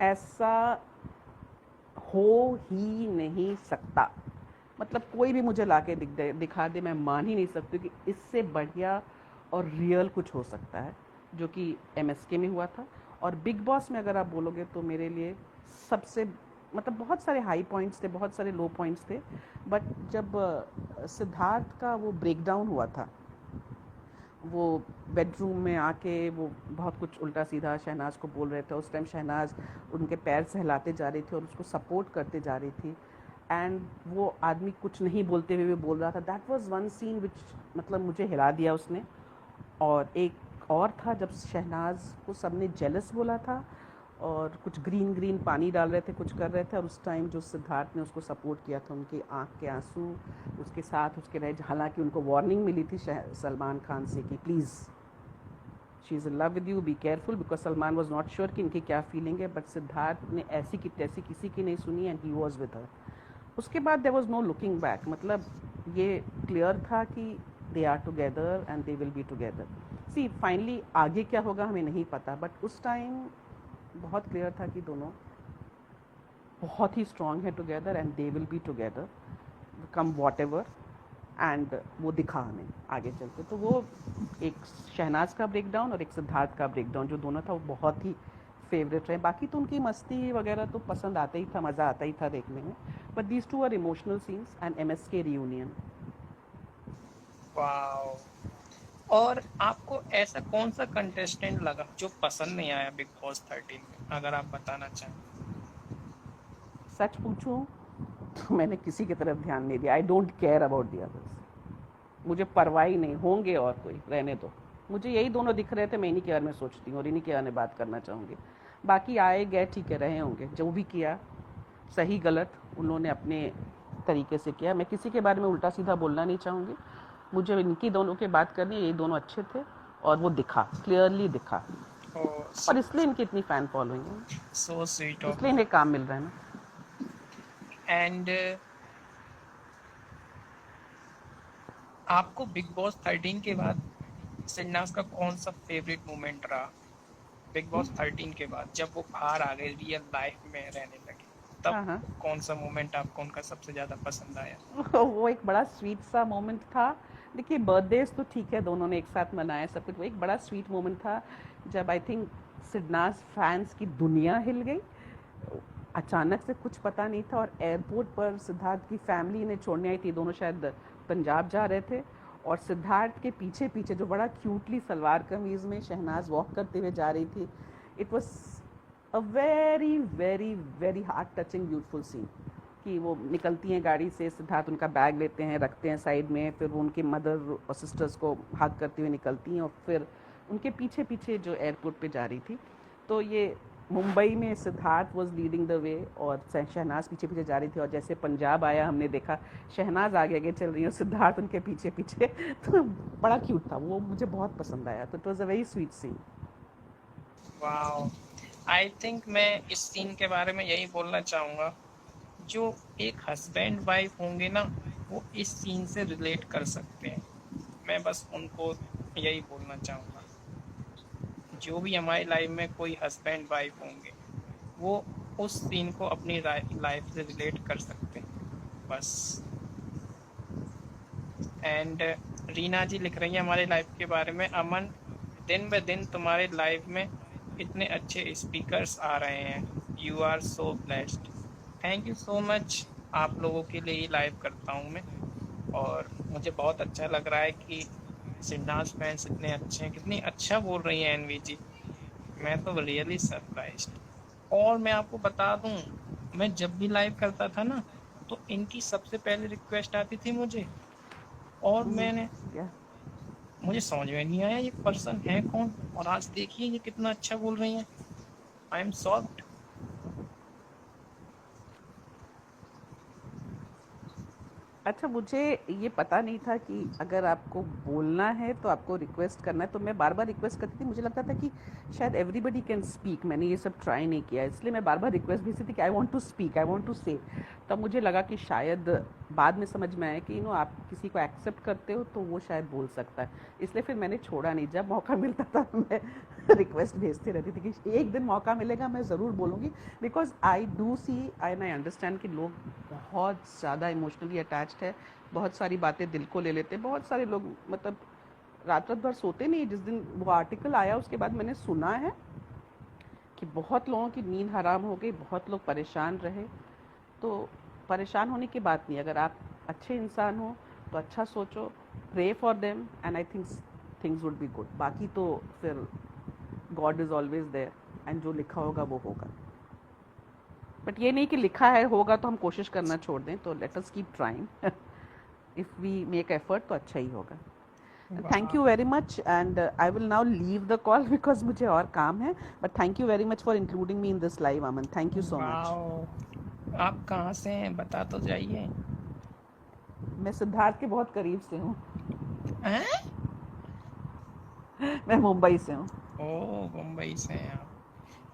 ऐसा हो ही नहीं सकता, मतलब कोई भी मुझे लाके दिखा दे, मैं मान ही नहीं सकती कि इससे बढ़िया और रियल कुछ हो सकता है, जो कि एमएसके में हुआ था। और बिग बॉस में अगर आप बोलोगे तो मेरे लिए सबसे, मतलब बहुत सारे हाई पॉइंट्स थे, बहुत सारे लो पॉइंट्स थे, बट जब सिद्धार्थ का वो ब्रेकडाउन हुआ था, वो बेडरूम में आके वो बहुत कुछ उल्टा सीधा शहनाज को बोल रहे थे, उस टाइम शहनाज उनके पैर सहलाते जा रही थी और उसको सपोर्ट करते जा रही थी, एंड वो आदमी कुछ नहीं बोलते हुए भी बोल रहा था। दैट वाज वन सीन विच, मतलब मुझे हिला दिया उसने। और एक और था जब शहनाज को सबने जेलस बोला था और कुछ ग्रीन ग्रीन पानी डाल रहे थे, कुछ कर रहे थे, और उस टाइम जो सिद्धार्थ ने उसको सपोर्ट किया था, उनकी आंख के आंसू उसके साथ उसके रहे, हालांकि उनको वार्निंग मिली थी सलमान खान से कि please she is in love with you, be careful, because Salman was not sure कि इनकी क्या फीलिंग है, बट सिद्धार्थ ने ऐसी की तैसी किसी की नहीं सुनी and he was with her. उसके बाद there was no looking back, मतलब ये क्लियर था कि they are together and they will be together. See finally आगे क्या होगा हमें नहीं पता, बट उस टाइम बहुत क्लियर था कि दोनों बहुत ही स्ट्रांग है together and they will be together come what ever. And वो दिखा हमें आगे चलते, तो वो एक शहनाज का ब्रेकडाउन और एक सिद्धार्थ का ब्रेकडाउन जो दोनों था वो बहुत ही फेवरेट रहे। बाकी तो उनकी मस्ती वगैरह तो पसंद आता ही था, मज़ा आता ही था देखने में, but these two are emotional scenes and MSK reunion. Wow. और आपको ऐसा कौन सा कंटेस्टेंट लगा जो पसंद नहीं आया बिग बॉस 13 में, अगर आप बताना चाहें? सच पूछूं तो मैंने किसी की तरफ ध्यान नहीं दिया, I don't care about the others, मुझे परवाह ही नहीं, होंगे और कोई रहने दो, मुझे यही दोनों दिख रहे थे, मैं इन्हीं के बारे में सोचती हूँ और इन्हीं के बारे में बात करना चाहूँगी। बाकी आए गए ठीक है, रहे होंगे, जो भी किया सही गलत उन्होंने अपने तरीके से किया, मैं किसी के बारे में उल्टा सीधा बोलना नहीं चाहूँगी, मुझे इनकी दोनों की बात करनी है, ये दोनों अच्छे थे और वो दिखा, क्लियरली दिखा, ओ, और इसलिए इनकी इतनी फ़ैन फॉलोइंग है, सो स्वीट ऑफ इसलिए यू। इन्हें काम मिल रहा है ना। एंड आपको बिग बॉस 13 के बाद सिन्नास का कौन सा फेवरेट मोमेंट रहा? बिग बॉस 13 के बाद जब वो बाहर आ गए, रियल लाइफ में रहने लगे, तब हाँ हाँ। कौन सा मोमेंट आपको उनका सबसे ज्यादा पसंद आया? वो एक बड़ा स्वीट सा मोमेंट था। देखिए बर्थडेज तो ठीक है, दोनों ने एक साथ मनाया सब कुछ, वो एक बड़ा स्वीट मोमेंट था जब आई थिंक सिडनाज फैंस की दुनिया हिल गई, अचानक से कुछ पता नहीं था, और एयरपोर्ट पर सिद्धार्थ की फैमिली ने छोड़ने आई थी, दोनों शायद पंजाब जा रहे थे, और सिद्धार्थ के पीछे पीछे जो बड़ा क्यूटली सलवार कमीज़ में शहनाज वॉक करते हुए जा रही थी, it was a very very very heart touching beautiful scene, कि वो निकलती हैं गाड़ी से, सिद्धार्थ उनका बैग लेते हैं, रखते हैं साइड में, फिर वो उनके मदर और सिस्टर्स को हग करते हुए निकलती हैं, और फिर उनके पीछे पीछे जो एयरपोर्ट पे जा रही थी, तो ये मुंबई में Siddharth was leading the way और शहनाज पीछे पीछे जा रही थी, और जैसे पंजाब आया हमने देखा शहनाज आगे आगे चल रही है, सिद्धार्थ उनके पीछे पीछे, तो बड़ा क्यूट था वो, मुझे बहुत पसंद आया, तो it was a very sweet scene. Wow. I think मैं इस सीन के बारे में यही बोलना चाहूँगा, जो एक हस्बैंड वाइफ होंगे ना, वो इस सीन से रिलेट कर सकते हैं। मैं बस उनको यही बोलना चाहूँगा, जो भी हमारी लाइफ में कोई हस्बैंड वाइफ होंगे, वो उस सीन को अपनी लाइफ से रिलेट कर सकते हैं बस। एंड रीना जी लिख रही है हमारे लाइफ के बारे में, अमन, दिन ब दिन तुम्हारे लाइफ में इतने अच्छे स्पीकर्स आ रहे हैं, you are so blessed. Thank you so much. आप लोगों के लिए ही लाइव करता हूँ मैं, और मुझे बहुत अच्छा लग रहा है कि सिद्धार्थ फैंस इतने अच्छे हैं, कितनी अच्छा बोल रही है एनवीजी। मैं तो रियली सरप्राइज्ड। और मैं आपको बता दूं, मैं जब भी लाइव करता था ना, तो इनकी सबसे पहले रिक्वेस्ट आती थी मुझे। और मैंने या मुझे समझ में नहीं आया ये पर्सन है कौन, और आज देखिए ये कितना अच्छा बोल रही हैं। I am shocked. अच्छा, मुझे ये पता नहीं था कि अगर आपको बोलना है तो आपको रिक्वेस्ट करना है। तो मैं बार बार रिक्वेस्ट करती थी, मुझे लगता था कि शायद एवरीबडी कैन स्पीक। मैंने ये सब ट्राई नहीं किया, इसलिए मैं बार बार रिक्वेस्ट भेजती थी कि I want to speak, I want to say. तब मुझे लगा कि शायद बाद में समझ में आया कि आप किसी को एक्सेप्ट करते हो तो वो शायद बोल सकता है। इसलिए फिर मैंने छोड़ा नहीं, जब मौका मिलता था मैं रिक्वेस्ट भेजती रहती थी कि एक दिन मौका मिलेगा मैं ज़रूर बोलूँगी। Because I do see I and I understand कि लोग बहुत ज़्यादा इमोशनली अटैच्ड है, बहुत सारी बातें दिल को ले लेते हैं। बहुत सारे लोग मतलब रात रात भर सोते नहीं। जिस दिन वो आर्टिकल आया उसके बाद मैंने सुना है कि बहुत लोगों की नींद हराम हो गई, बहुत लोग परेशान रहे। तो परेशान होने की बात नहीं, अगर आप अच्छे इंसान हो तो अच्छा सोचो, pray for them and I think things would be good. बाकी तो फिर God is always there and जो लिखा होगा वो होगा। बट ये नहीं कि लिखा है होगा तो हम कोशिश करना छोड़ दें, तो let us keep trying. If we make effort तो अच्छा ही होगा। थैंक वाह, you very much and I will now leave the call because मुझे और काम है। But thank you very much for including me in this live, Aman. Thank you so much. वाह। आप कहाँ से हैं, बता तो जाइए। मैं सिद्धार्थ के बहुत करीब से हूँ। हैं? मैं मुंबई से हूँ। ओ, मुंबई से हैं आप।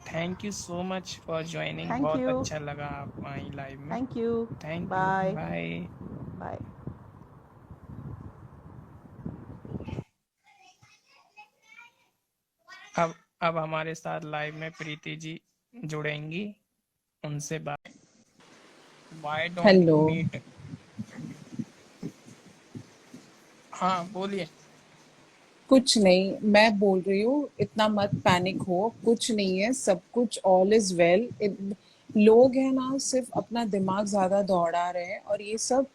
Thank you so much for joining, thank बहुत यू। अच्छा लगा आप आई लाइव में। Thank you. Thank you, bye. Bye. Bye. अब हमारे साथ लाइव में प्रीति जी जुड़ेंगी, उनसे बात। Why don't you hello. Meet. हाँ, बोलिए। कुछ नहीं, मैं बोल रही हूँ इतना मत पैनिक हो, कुछ नहीं है, सब कुछ ऑल इज वेल। लोग हैं ना, सिर्फ अपना दिमाग ज्यादा दौड़ा रहे हैं और ये सब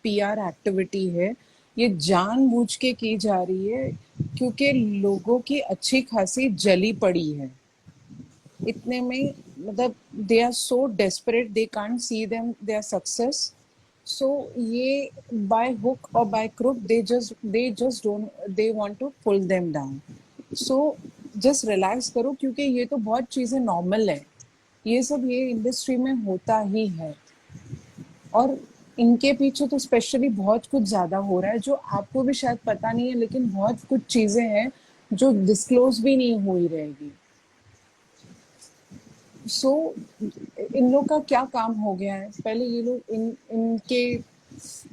पीआर एक्टिविटी है। ये जानबूझ के की जा रही है क्योंकि लोगों की अच्छी खासी जली पड़ी है इतने में। मतलब they are so desperate, they can't see them their success. So ये बाय हुक और by crook they just don't, they want to pull them down. So just relax करो क्योंकि ये तो बहुत चीजें नॉर्मल है, ये सब ये इंडस्ट्री में होता ही है। और इनके पीछे तो स्पेशली बहुत कुछ ज्यादा हो रहा है जो आपको भी शायद पता नहीं है, लेकिन बहुत कुछ चीजें हैं जो डिस्क्लोज भी नहीं हो ही रहेगी। सो इन लोग का क्या काम हो गया है, पहले ये लोग इनके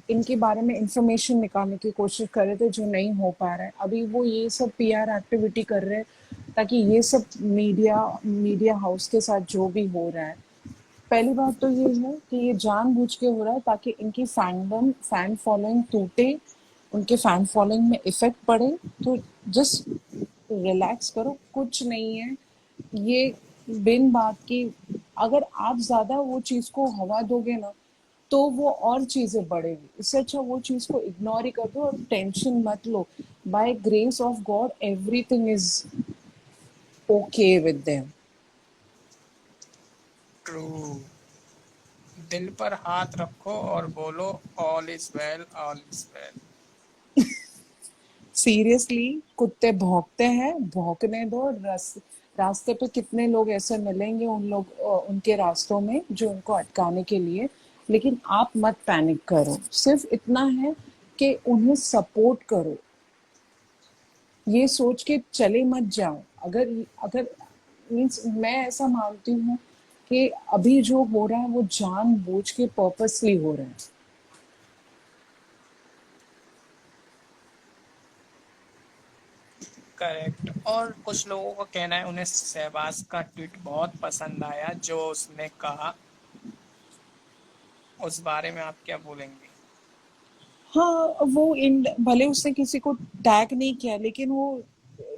इनके बारे में इंफॉर्मेशन निकालने की कोशिश कर रहे थे जो नहीं हो पा रहा है। अभी वो ये सब पीआर एक्टिविटी कर रहे हैं ताकि ये सब मीडिया मीडिया हाउस के साथ जो भी हो रहा है, पहली बात तो ये है कि ये जानबूझ के हो रहा है ताकि इनकी फैन फॉलोइंग टूटे, उनके फैन फॉलोइंग में इफेक्ट पड़े। तो जस्ट रिलैक्स करो, कुछ नहीं है ये। बिन बात की अगर आप ज्यादा वो चीज को हवा दोगे ना तो वो और चीजें बढ़ेगी। इससे अच्छा वो चीज को इग्नोर ही कर दो और टेंशन मत लो। By grace of God everything is okay with them. True. दिल पर हाथ रखो और बोलो all is well, all is well. Seriously कुत्ते भौंकते हैं, भौंकने दो। रास्ते पे कितने लोग ऐसे मिलेंगे उन लोग उनके रास्तों में जो उनको अटकाने के लिए। लेकिन आप मत पैनिक करो, सिर्फ इतना है कि उन्हें सपोर्ट करो। ये सोच के चले मत जाओ। अगर अगर मीन्स मैं ऐसा मानती हूँ कि अभी जो हो रहा है वो जानबूझ के पर्पसली हो रहा है। करेक्ट। और कुछ लोगों का कहना है उन्हें शहबाज का ट्वीट बहुत पसंद आया जो उसने कहा, उस बारे में आप क्या बोलेंगे। हाँ, वो इन भले उसने किसी को टैग नहीं किया, लेकिन वो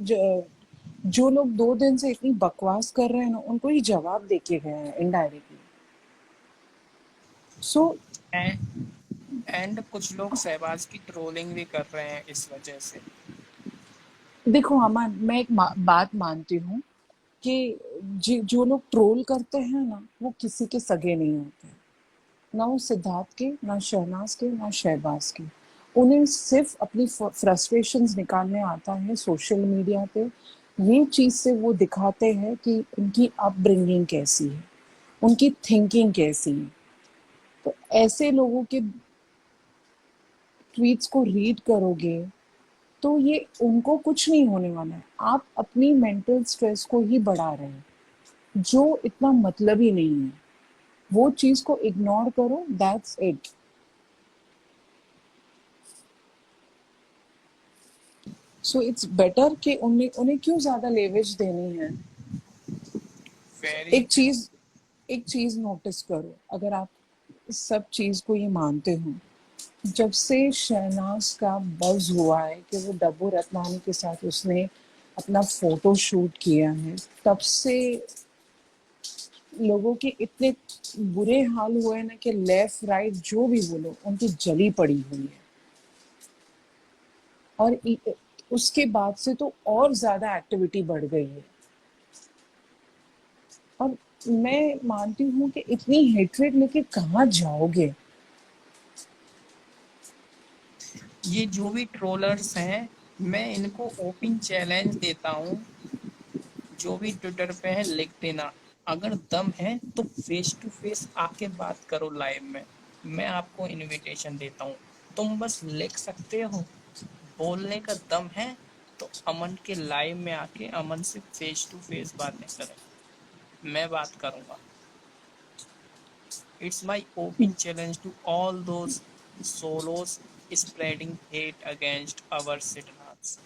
जो लोग 2 दिन से इतनी बकवास कर रहे हैं ना उनको ही जवाब देके गए हैं इनडायरेक्टली। सो एंड कुछ लोग शहबाज की ट्रोलिंग भी कर रहे हैं इस वजह से। देखो अमन, मैं एक बात मानती हूँ कि जो लोग ट्रोल करते हैं ना, वो किसी के सगे नहीं होते। ना वो सिद्धार्थ के, ना शहनाज के, ना शहबाज के। उन्हें सिर्फ अपनी फ्रस्ट्रेशंस निकालने आता है सोशल मीडिया पे। ये चीज से वो दिखाते हैं कि उनकी अपब्रिंगिंग कैसी है, उनकी थिंकिंग कैसी है। तो ऐसे लोगों के ट्वीट्स को रीड करोगे तो ये उनको कुछ नहीं होने वाला है। आप अपनी मेंटल स्ट्रेस को ही बढ़ा रहे हैं, जो इतना मतलब ही नहीं है। वो चीज को इग्नोर करो, that's it. So it's better कि उन्हें उन्हें क्यों ज्यादा लेवेज देनी है। वेरी एक ट्रू। चीज एक चीज नोटिस करो, अगर आप इस सब चीज को ये मानते हो, जब से शहनाज का बज़ हुआ है कि वो डब्बू रत्नानी के साथ उसने अपना फोटो शूट किया है, तब से लोगों के इतने बुरे हाल हुए हैं ना कि लेफ्ट राइट जो भी बोलो उनकी जली पड़ी हुई है। और उसके बाद से तो और ज्यादा एक्टिविटी बढ़ गई है। और मैं मानती हूँ कि इतनी हेट्रेड लेके कहाँ जाओगे। ये जो भी ट्रोलर्स हैं, मैं इनको ओपन चैलेंज देता हूँ, जो भी ट्विटर पे है लिख देना। अगर दम है तो फेस टू फेस आके बात करो लाइव में। मैं आपको इनविटेशन देता हूँ। तुम बस लिख सकते हो, बोलने का दम है तो अमन के लाइव में आके अमन से फेस टू फेस बातें करें। मैं बात करूंगा। It's my open challenge to all those solos spreading hate against our citizens.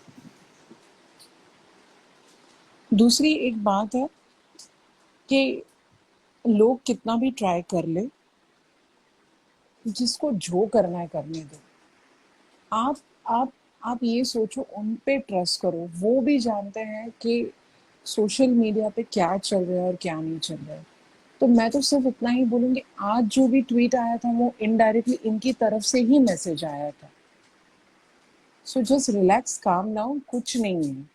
दूसरी एक बात है कि लोग कितना भी ट्राई कर ले, जिसको जो करना है करने दो। आप आप आप ये सोचो, उन पे ट्रस्ट करो। वो भी जानते हैं कि सोशल मीडिया पे क्या चल रहा है और क्या नहीं चल रहा है। तो मैं तो सिर्फ इतना ही बोलूंगी, आज जो भी ट्वीट आया था वो इनडायरेक्टली इनकी तरफ से ही मैसेज आया था। सो जस्ट रिलैक्स, काम डाउन, कुछ नहीं है।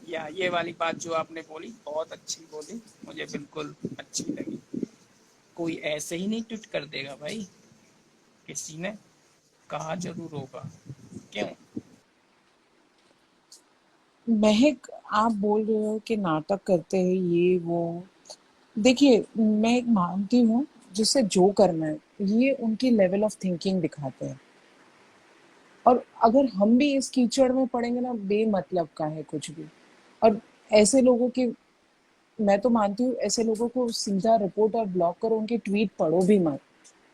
या ये वाली बात जो आपने बोली बहुत अच्छी बोली, मुझे बिल्कुल अच्छी लगी। कोई ऐसे ही नहीं ट्वीट कर देगा भाई, किसी ने कहा जरूर होगा। क्यों? महक, आप बोल रहे हो कि नाटक करते हैं ये वो। देखिए, मैं मानती हूँ जिससे जो करना है, ये उनकी लेवल ऑफ थिंकिंग दिखाते हैं। और अगर हम भी इस कीचड़ में पड़ेंगे ना, बेमतलब का है कुछ भी। और ऐसे लोगों की, मैं तो मानती हूँ ऐसे लोगों को सीधा रिपोर्ट और ब्लॉक करो, उनकी ट्वीट पढ़ो भी मत,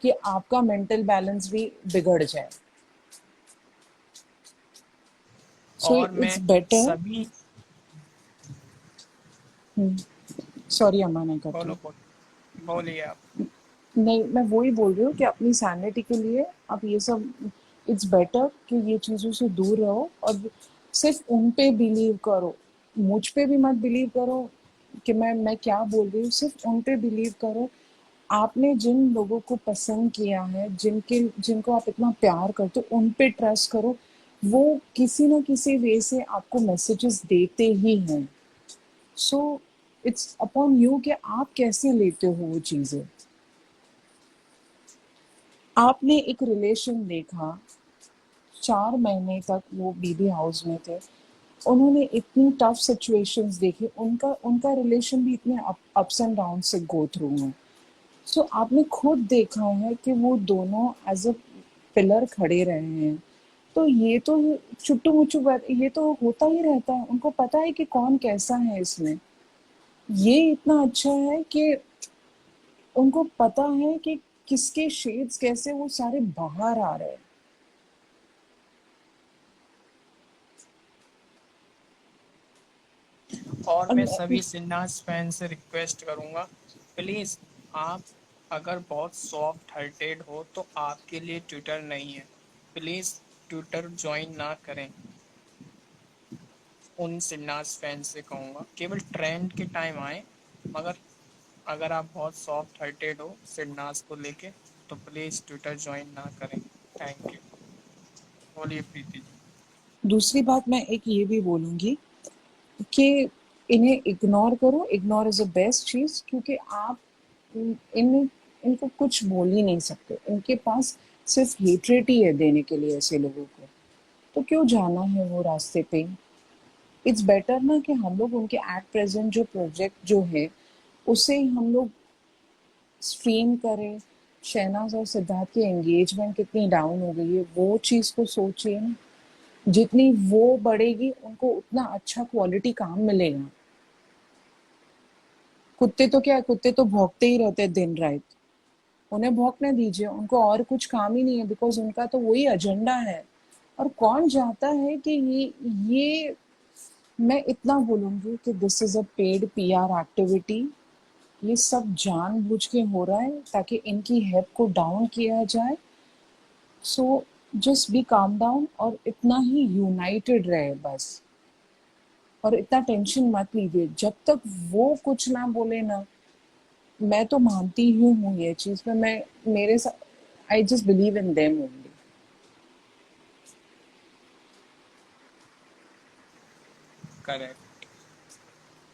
कि आपका मेंटल बैलेंस भी बिगड़ जाए। सो और इट्स मैं बेटर। सभी सॉरी अम्मा, नहीं करती बोलो हूँ। बोलो बोलिए आप। नहीं, मैं वही बोल रही हूँ कि अपनी सैनिटी के लिए आप ये सब, इट्स बेटर कि ये चीज़ों से दूर रहो और सिर्फ उन पे बिलीव करो। मुझ पे भी मत बिलीव करो कि मैं क्या बोल रही हूँ, सिर्फ उन पे बिलीव करो। आपने जिन लोगों को पसंद किया है, जिनको आप इतना प्यार करते हो, उन पे ट्रस्ट करो। वो किसी ना किसी वे से आपको मैसेजेस देते ही हैं। सो इट्स अपॉन यू कि आप कैसे लेते हो वो चीज़ें। आपने एक रिलेशन देखा, 4 महीने तक वो बीबी हाउस में थे। उन्होंने इतनी टफ सिचुएशंस देखी, उनका उनका रिलेशन भी इतने अप्स एंड डाउन से गो थ्रू है। सो आपने खुद देखा है कि वो दोनों एज अ पिलर खड़े रहे हैं। तो ये तो चुट्टू मुट्टू बात, ये तो होता ही रहता है। उनको पता है कि कौन कैसा है इसमें। ये इतना अच्छा है कि उनको पता है कि किसके शेड्स कैसे वो सारे बाहर आ रहे हैं। और और मैं सभी सिन्हास फैन से रिक्वेस्ट करूंगा, प्लीज आप अगर बहुत सॉफ्ट हार्टेड हो तो आपके लिए ट्विटर नहीं है। प्लीज ट्विटर ज्वाइन ना करें। उन सिन्हास फैन से कहूंगा केवल ट्रेंड के टाइम आए, मगर अगर आप बहुत सॉफ्ट हार्टेड हो सिन्हास को लेके तो प्लीज ट्विटर ज्वाइन ना करें। Thank you. बोलिए प्रीति जी। दूसरी बात मैं एक ये भी बोलूँगी कि इन्हें इग्नोर करो, इग्नोर इज़ द बेस्ट चीज़, क्योंकि आप इन इनको कुछ बोल ही नहीं सकते। इनके पास सिर्फ़ हेट्रेट ही है देने के लिए ऐसे लोगों को। तो क्यों जाना है वो रास्ते पे? इट्स बेटर ना कि हम लोग उनके एट प्रेज़ेंट जो प्रोजेक्ट जो है, उसे हम लोग स्ट्रीम करें। शहनाज़ और सिद्धार्थ की एंगेजमेंट कितनी डाउन हो गई है, वो चीज़ को सोचिए ना। जितनी वो बढ़ेगी, उनको उतना अच्छा क्वालिटी काम मिलेगा। कुत्ते तो क्या है, कुत्ते तो भौंकते ही रहते हैं दिन रात। उन्हें भौंकने दीजिए, उनको और कुछ काम ही नहीं है, बिकॉज़ उनका तो वही एजेंडा है। और कौन चाहता है कि ये मैं इतना बोलूँगी कि this is a paid PR activity. ये सब जानबूझ के हो रहा है ताकि इनकी हेल्प को डाउन किया जाए। So just be calm down और इतना ही यूनाइटेड रहे बस। और इतना टेंशन मत लीजिए, जब तक वो कुछ ना बोले ना, मैं तो मानती ही हूँ ये चीज़ में। मैं मेरे साथ I just believe in them only. Correct.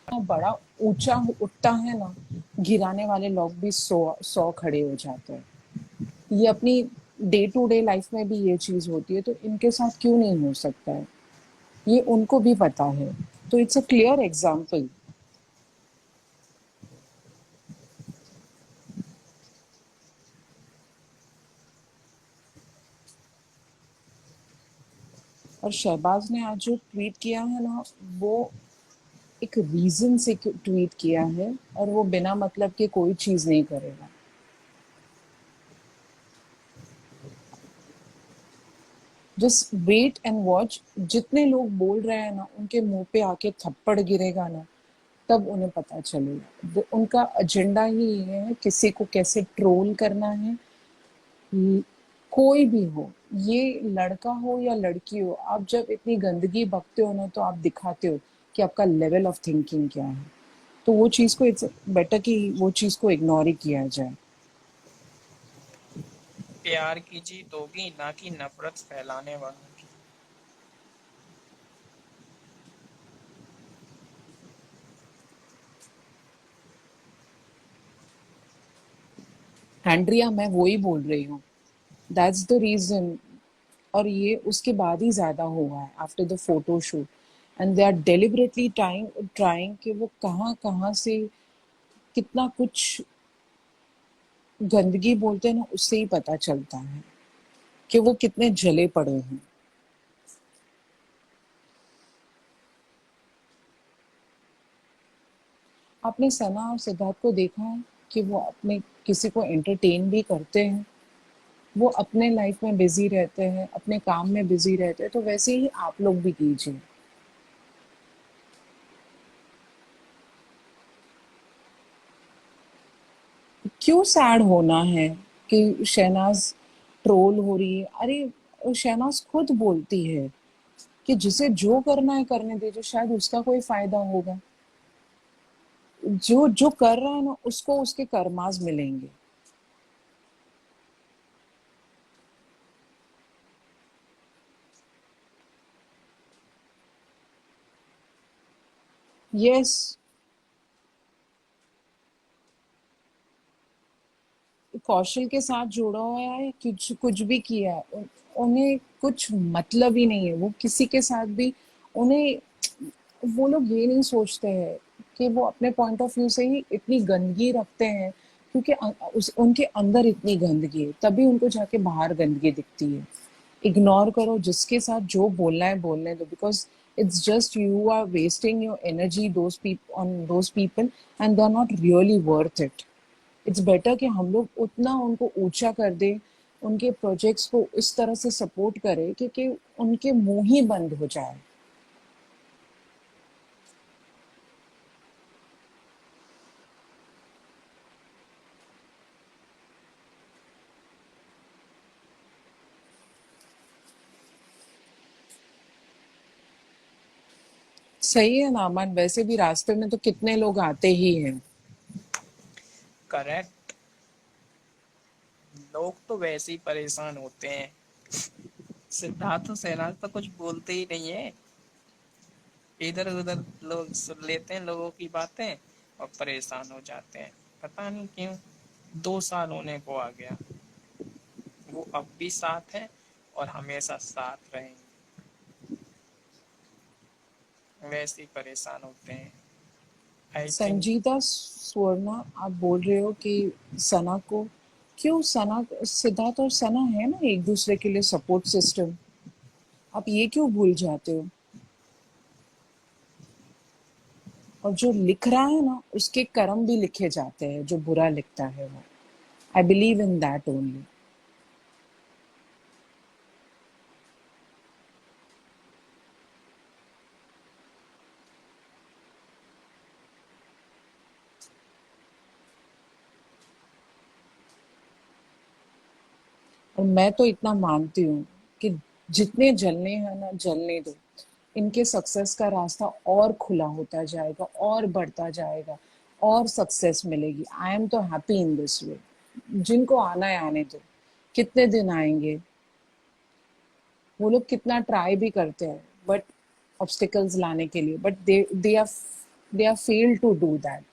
बड़ा ऊंचा उठता है ना, गिराने वाले लोग भी सौ सौ खड़े हो जाते हैं। ये अपनी डे टू डे लाइफ में भी ये चीज़ होती है, तो इनके साथ क्यों नहीं हो सकता है? ये उनको भी पता है। तो इट्स अ क्लियर एग्जाम्पल। और शहबाज ने आज जो ट्वीट किया है ना, वो एक रीजन से ट्वीट किया है, और वो बिना मतलब के कोई चीज नहीं करेगा। Just wait and watch. जितने लोग बोल रहे हैं ना, उनके मुंह पे आके थप्पड़ गिरेगा ना, तब उन्हें पता चलेगा। उनका एजेंडा ही ये है, किसी को कैसे ट्रोल करना है। कोई भी हो, ये लड़का हो या लड़की हो, आप जब इतनी गंदगी बकते हो ना, तो आप दिखाते हो कि आपका लेवल ऑफ थिंकिंग क्या है। तो वो चीज़ को इट्स बेटर कि वो चीज़ को इग्नोर ही किया जाए। प्यार की जीत होगी, ना कि नफरत फैलाने वालों की। एंड्रिया, मैं वो ही बोल रही हूँ। That's the reason. और ये उसके बाद ही ज्यादा हुआ है after the photo shoot. And they are deliberately trying trying कि वो कहाँ कहाँ से कितना कुछ गंदगी बोलते हैं ना, उससे ही पता चलता है कि वो कितने जले पड़े हैं। आपने सना और सिद्धार्थ को देखा है कि वो अपने किसी को एंटरटेन भी करते हैं। वो अपने लाइफ में बिजी रहते हैं, अपने काम में बिजी रहते हैं, तो वैसे ही आप लोग भी कीजिए। क्यों सैड होना है कि शहनाज ट्रोल हो रही है? अरे शहनाज खुद बोलती है कि जिसे जो करना है करने दीजिए, शायद उसका कोई फायदा होगा। जो जो कर रहा है ना, उसको उसके कर्मास मिलेंगे। यस। कौशल के साथ जुड़ा हुआ है, कुछ कुछ भी किया है, उन्हें कुछ मतलब ही नहीं है। वो किसी के साथ भी उन्हें, वो लोग ये नहीं सोचते हैं कि वो अपने पॉइंट ऑफ व्यू से ही इतनी गंदगी रखते हैं, क्योंकि उनके अंदर इतनी गंदगी है, तभी उनको जाके बाहर गंदगी दिखती है। इग्नोर करो, जिसके साथ जो बोलना है बोलने दो, because it's just you are wasting your energy on those people, and they are not really worth it. It's better कि हम लोग उतना उनको ऊंचा कर दें, उनके प्रोजेक्ट्स को इस तरह से सपोर्ट करें कि उनके मुंह ही बंद हो जाए। सही है ना अमन? वैसे भी रास्ते में तो कितने लोग आते ही हैं। करेक्ट। लोग तो वैसे ही परेशान होते हैं। सिद्धार्थ और सहनाज तो कुछ बोलते ही नहीं है, इधर उधर लोग सुन लेते हैं लोगों की बातें और परेशान हो जाते हैं, पता नहीं क्यों। 2 साल होने को आ गया, वो अब भी साथ है और हमेशा साथ रहेंगे, वैसे ही परेशान होते हैं। आई थिंक संजीता स्वर्णा, आप बोल रहे हो कि सना को, क्यों सना, सिद्धार्थ और सना है ना एक दूसरे के लिए सपोर्ट सिस्टम, आप ये क्यों भूल जाते हो? और जो लिख रहा है ना उसके कर्म भी लिखे जाते हैं, जो बुरा लिखता है वो, I believe in that only. और मैं तो इतना मानती हूँ कि जितने जलने हैं ना जलने दो, इनके सक्सेस का रास्ता और खुला होता जाएगा और बढ़ता जाएगा और सक्सेस मिलेगी। आई एम तो हैप्पी इन दिस वे। जिनको आना है आने दो, कितने दिन आएंगे, वो लोग कितना ट्राई भी करते हैं बट ऑब्स्टिकल्स लाने के लिए, but they are fail to do that.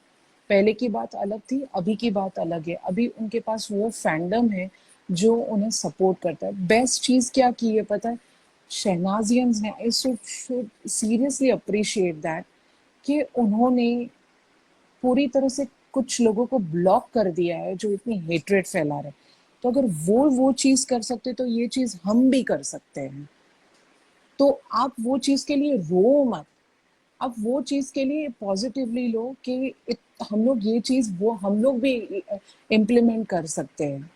पहले की बात अलग थी, अभी की बात अलग है। अभी उनके पास वो फैंडम है जो उन्हें सपोर्ट करता है। बेस्ट चीज क्या की है पता है? शहनाजियंस ने, I should seriously appreciate that, कि उन्होंने पूरी तरह से कुछ लोगों को ब्लॉक कर दिया है जो इतनी हेट्रेड फैला रहे। तो अगर वो चीज कर सकते तो ये चीज हम भी कर सकते हैं। तो आप वो चीज के लिए रो मत, आप वो चीज के लिए पॉजिटिवली लो कि हम लोग ये चीज वो हम लोग भी इम्प्लीमेंट कर सकते हैं।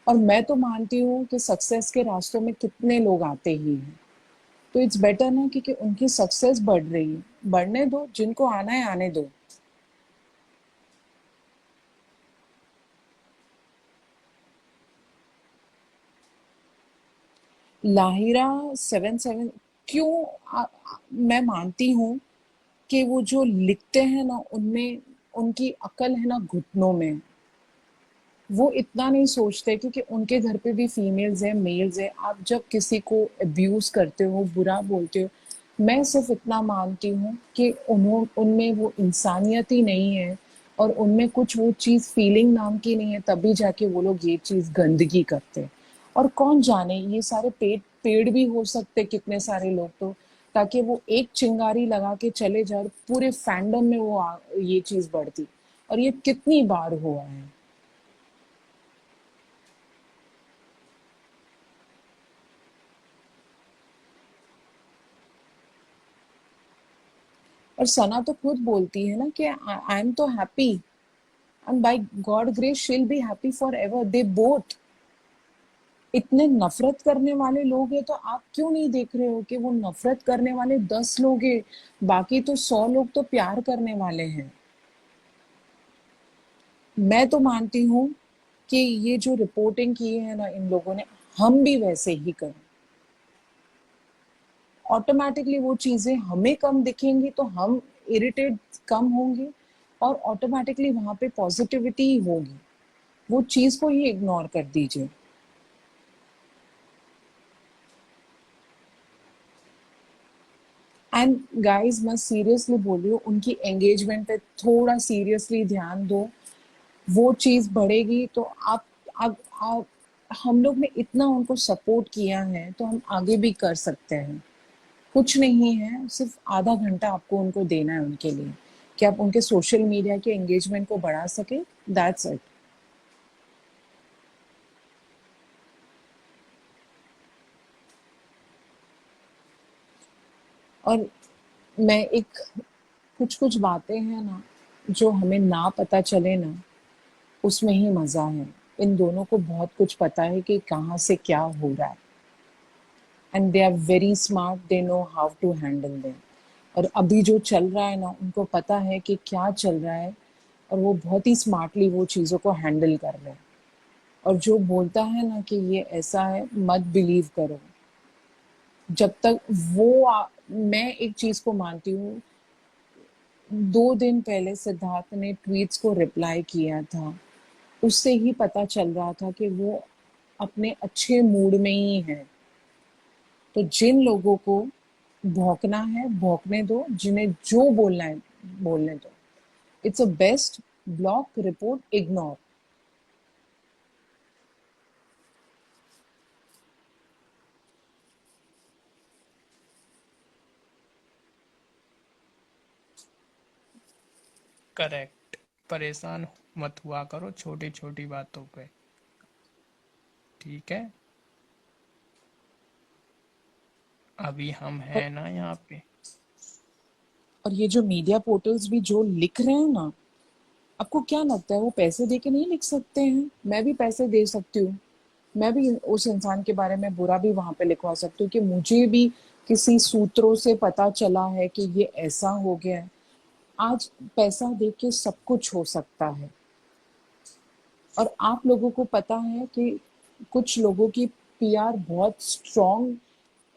और मैं तो मानती हूँ कि सक्सेस के रास्तों में कितने लोग आते ही हैं, तो इट्स बेटर ना कि उनकी सक्सेस बढ़ रही है, बढ़ने दो, जिनको आना है आने दो। लाहिरा 77, क्यों मैं मानती हूँ कि वो जो लिखते हैं ना उनमें उनकी अकल है ना घुटनों में। वो इतना नहीं सोचते क्योंकि उनके घर पे भी फीमेल्स हैं, मेल्स हैं। आप जब किसी को अब्यूज करते हो, बुरा बोलते हो, मैं सिर्फ इतना मानती हूँ कि उनमें वो इंसानियत ही नहीं है और उनमें कुछ वो चीज़ फीलिंग नाम की नहीं है, तभी जाके वो लोग ये चीज़ गंदगी करते हैं। और कौन जाने, ये सारे पेड़ भी हो सकते कितने सारे लोग, तो ताकि वो एक चिंगारी लगा के चले जाए और पूरे फैंडम में ये चीज़ बढ़ती। और ये कितनी बार हुआ है। और सना तो खुद बोलती है ना कि आई एम तो happy and by God grace she will be happy forever. They both. इतने नफरत करने वाले लोग हैं तो आप क्यों नहीं देख रहे हो कि वो नफरत करने वाले 10 लोग हैं, बाकी तो 100 लोग तो प्यार करने वाले हैं। मैं तो मानती हूँ कि ये जो रिपोर्टिंग की है ना इन लोगों ने, हम भी वैसे ही करें, ऑटोमेटिकली वो चीजें हमें कम दिखेंगी तो हम इरिटेट कम होंगे और ऑटोमेटिकली वहां पे पॉजिटिविटी ही होगी। वो चीज को ही इग्नोर कर दीजिए। एंड गाइस, मैं सीरियसली बोल रही हूँ, उनकी एंगेजमेंट पे थोड़ा सीरियसली ध्यान दो। वो चीज बढ़ेगी तो आप हम लोग ने इतना उनको सपोर्ट किया है तो हम आगे भी कर सकते हैं। कुछ नहीं है, सिर्फ आधा घंटा आपको उनको देना है उनके लिए, कि आप उनके सोशल मीडिया के एंगेजमेंट को बढ़ा सके। That's it. और मैं एक, कुछ कुछ बातें हैं ना जो हमें ना पता चले ना, उसमें ही मजा है। इन दोनों को बहुत कुछ पता है कि कहाँ से क्या हो रहा है, and they are very smart, they know how to handle them. और अभी जो चल रहा है ना, उनको पता है कि क्या चल रहा है और वो बहुत ही स्मार्टली वो चीज़ों को हैंडल कर रहे हैं। और जो बोलता है ना कि ये ऐसा है, मत बिलीव करो। जब तक मैं एक चीज को मानती हूँ, 2 दिन पहले सिद्धार्थ ने ट्वीट्स को रिप्लाई किया था, उससे ही पता चल रहा था कि वो अपने अच्छे मूड में ही है। तो जिन लोगों को भौंकना है भौंकने दो, जिन्हें जो बोलना है बोलने दो. It's a best block, report, ignore. Correct. परेशान मत हुआ करो छोटी छोटी बातों पे. ठीक है. अभी हम और हैं ना यहाँ पे. और ये जो मीडिया पोर्टल्स भी जो लिख रहे हैं ना, आपको क्या लगता है वो पैसे दे के नहीं लिख सकते हैं? मैं भी पैसे दे सकती हूँ, मैं भी उस इंसान के बारे में बुरा भी वहां पे लिखवा सकती हूँ कि मुझे भी किसी सूत्रों से पता चला है कि ये ऐसा हो गया है. आज पैसा दे के सब कुछ हो सकता है. और आप लोगों को पता है कि कुछ लोगों की पीआर बहुत स्ट्रॉन्ग,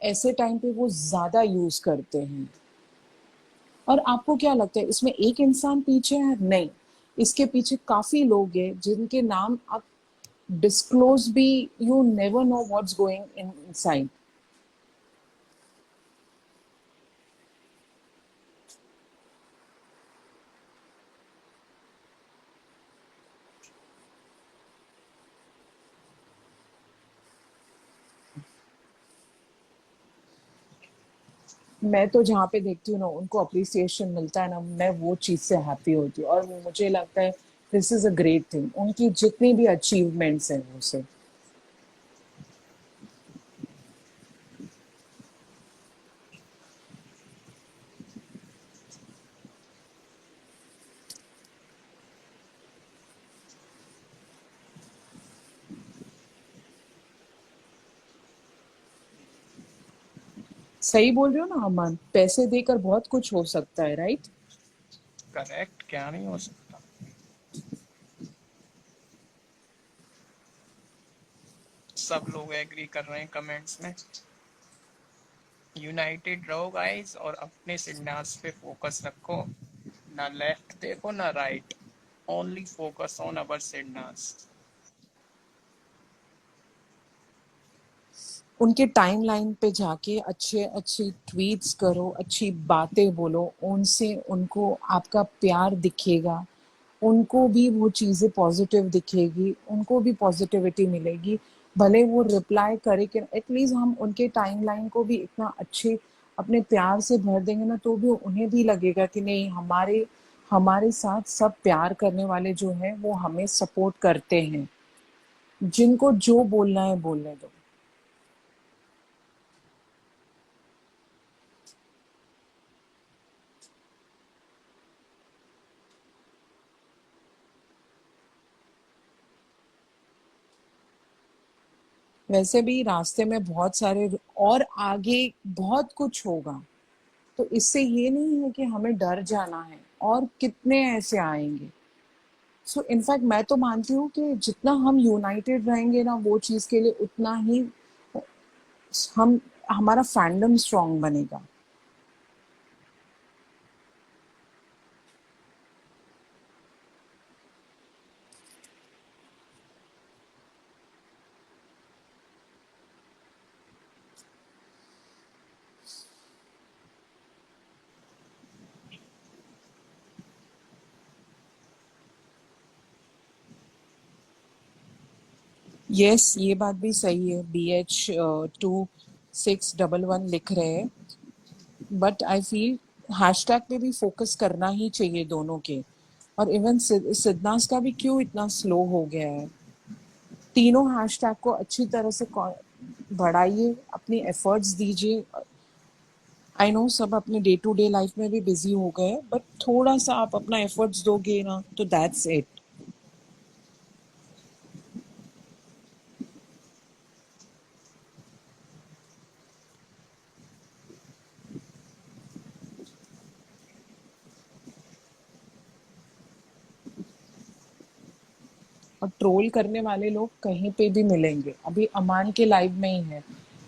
ऐसे टाइम पे वो ज्यादा यूज करते हैं. और आपको क्या लगता है इसमें एक इंसान पीछे है? नहीं, इसके पीछे काफी लोग हैं जिनके नाम आप डिस्क्लोज भी, you never know what's going in inside. मैं तो जहाँ पे देखती हूँ ना उनको अप्रिसिएशन मिलता है ना, मैं वो चीज से हैप्पी होती हूँ. और मुझे लगता है this is a great thing, उनकी जितनी भी अचीवमेंट्स हैं उसे. सही बोल रहे हो ना अमन, पैसे देकर बहुत कुछ हो सकता है, राइट? करेक्ट. क्या नहीं हो सकता. सब लोग एग्री कर रहे हैं कमेंट्स में. यूनाइटेड रहो गाइस और अपने सिग्नल्स पे फोकस रखो. ना लेफ्ट देखो ना right. Only focus on our signals. उनके टाइमलाइन पे जाके अच्छे अच्छे ट्वीट्स करो, अच्छी बातें बोलो, उनसे उनको आपका प्यार दिखेगा, उनको भी वो चीज़ें पॉजिटिव दिखेगी, उनको भी पॉजिटिविटी मिलेगी. भले वो रिप्लाई करे कि एटलीस्ट हम उनके टाइमलाइन को भी इतना अच्छे अपने प्यार से भर देंगे ना, तो भी उन्हें भी लगेगा कि नहीं, हमारे हमारे साथ सब प्यार करने वाले जो हैं वो हमें सपोर्ट करते हैं. जिनको जो बोलना है बोलने दो. वैसे भी रास्ते में बहुत सारे और आगे बहुत कुछ होगा, तो इससे ये नहीं है कि हमें डर जाना है, और कितने ऐसे आएंगे. सो इनफैक्ट मैं तो मानती हूँ कि जितना हम यूनाइटेड रहेंगे ना वो चीज के लिए, उतना ही हम हमारा फैंडम स्ट्रांग बनेगा. यस, ये बात भी सही है. BH2611 लिख रहे हैं, बट आई फील हैशटैग पे भी फोकस करना ही चाहिए दोनों के. और इवन सिद्धनास का भी क्यों इतना स्लो हो गया है? तीनों हैशटैग को अच्छी तरह से बढ़ाइए, अपनी एफर्ट्स दीजिए. आई नो सब अपने डे टू डे लाइफ में भी बिजी हो गए, बट थोड़ा सा आप अपना एफर्ट्स दोगे ना, तो दैट्स इट. और ट्रोल करने वाले लोग कहीं पे भी मिलेंगे. अभी अमान के लाइव में ही है,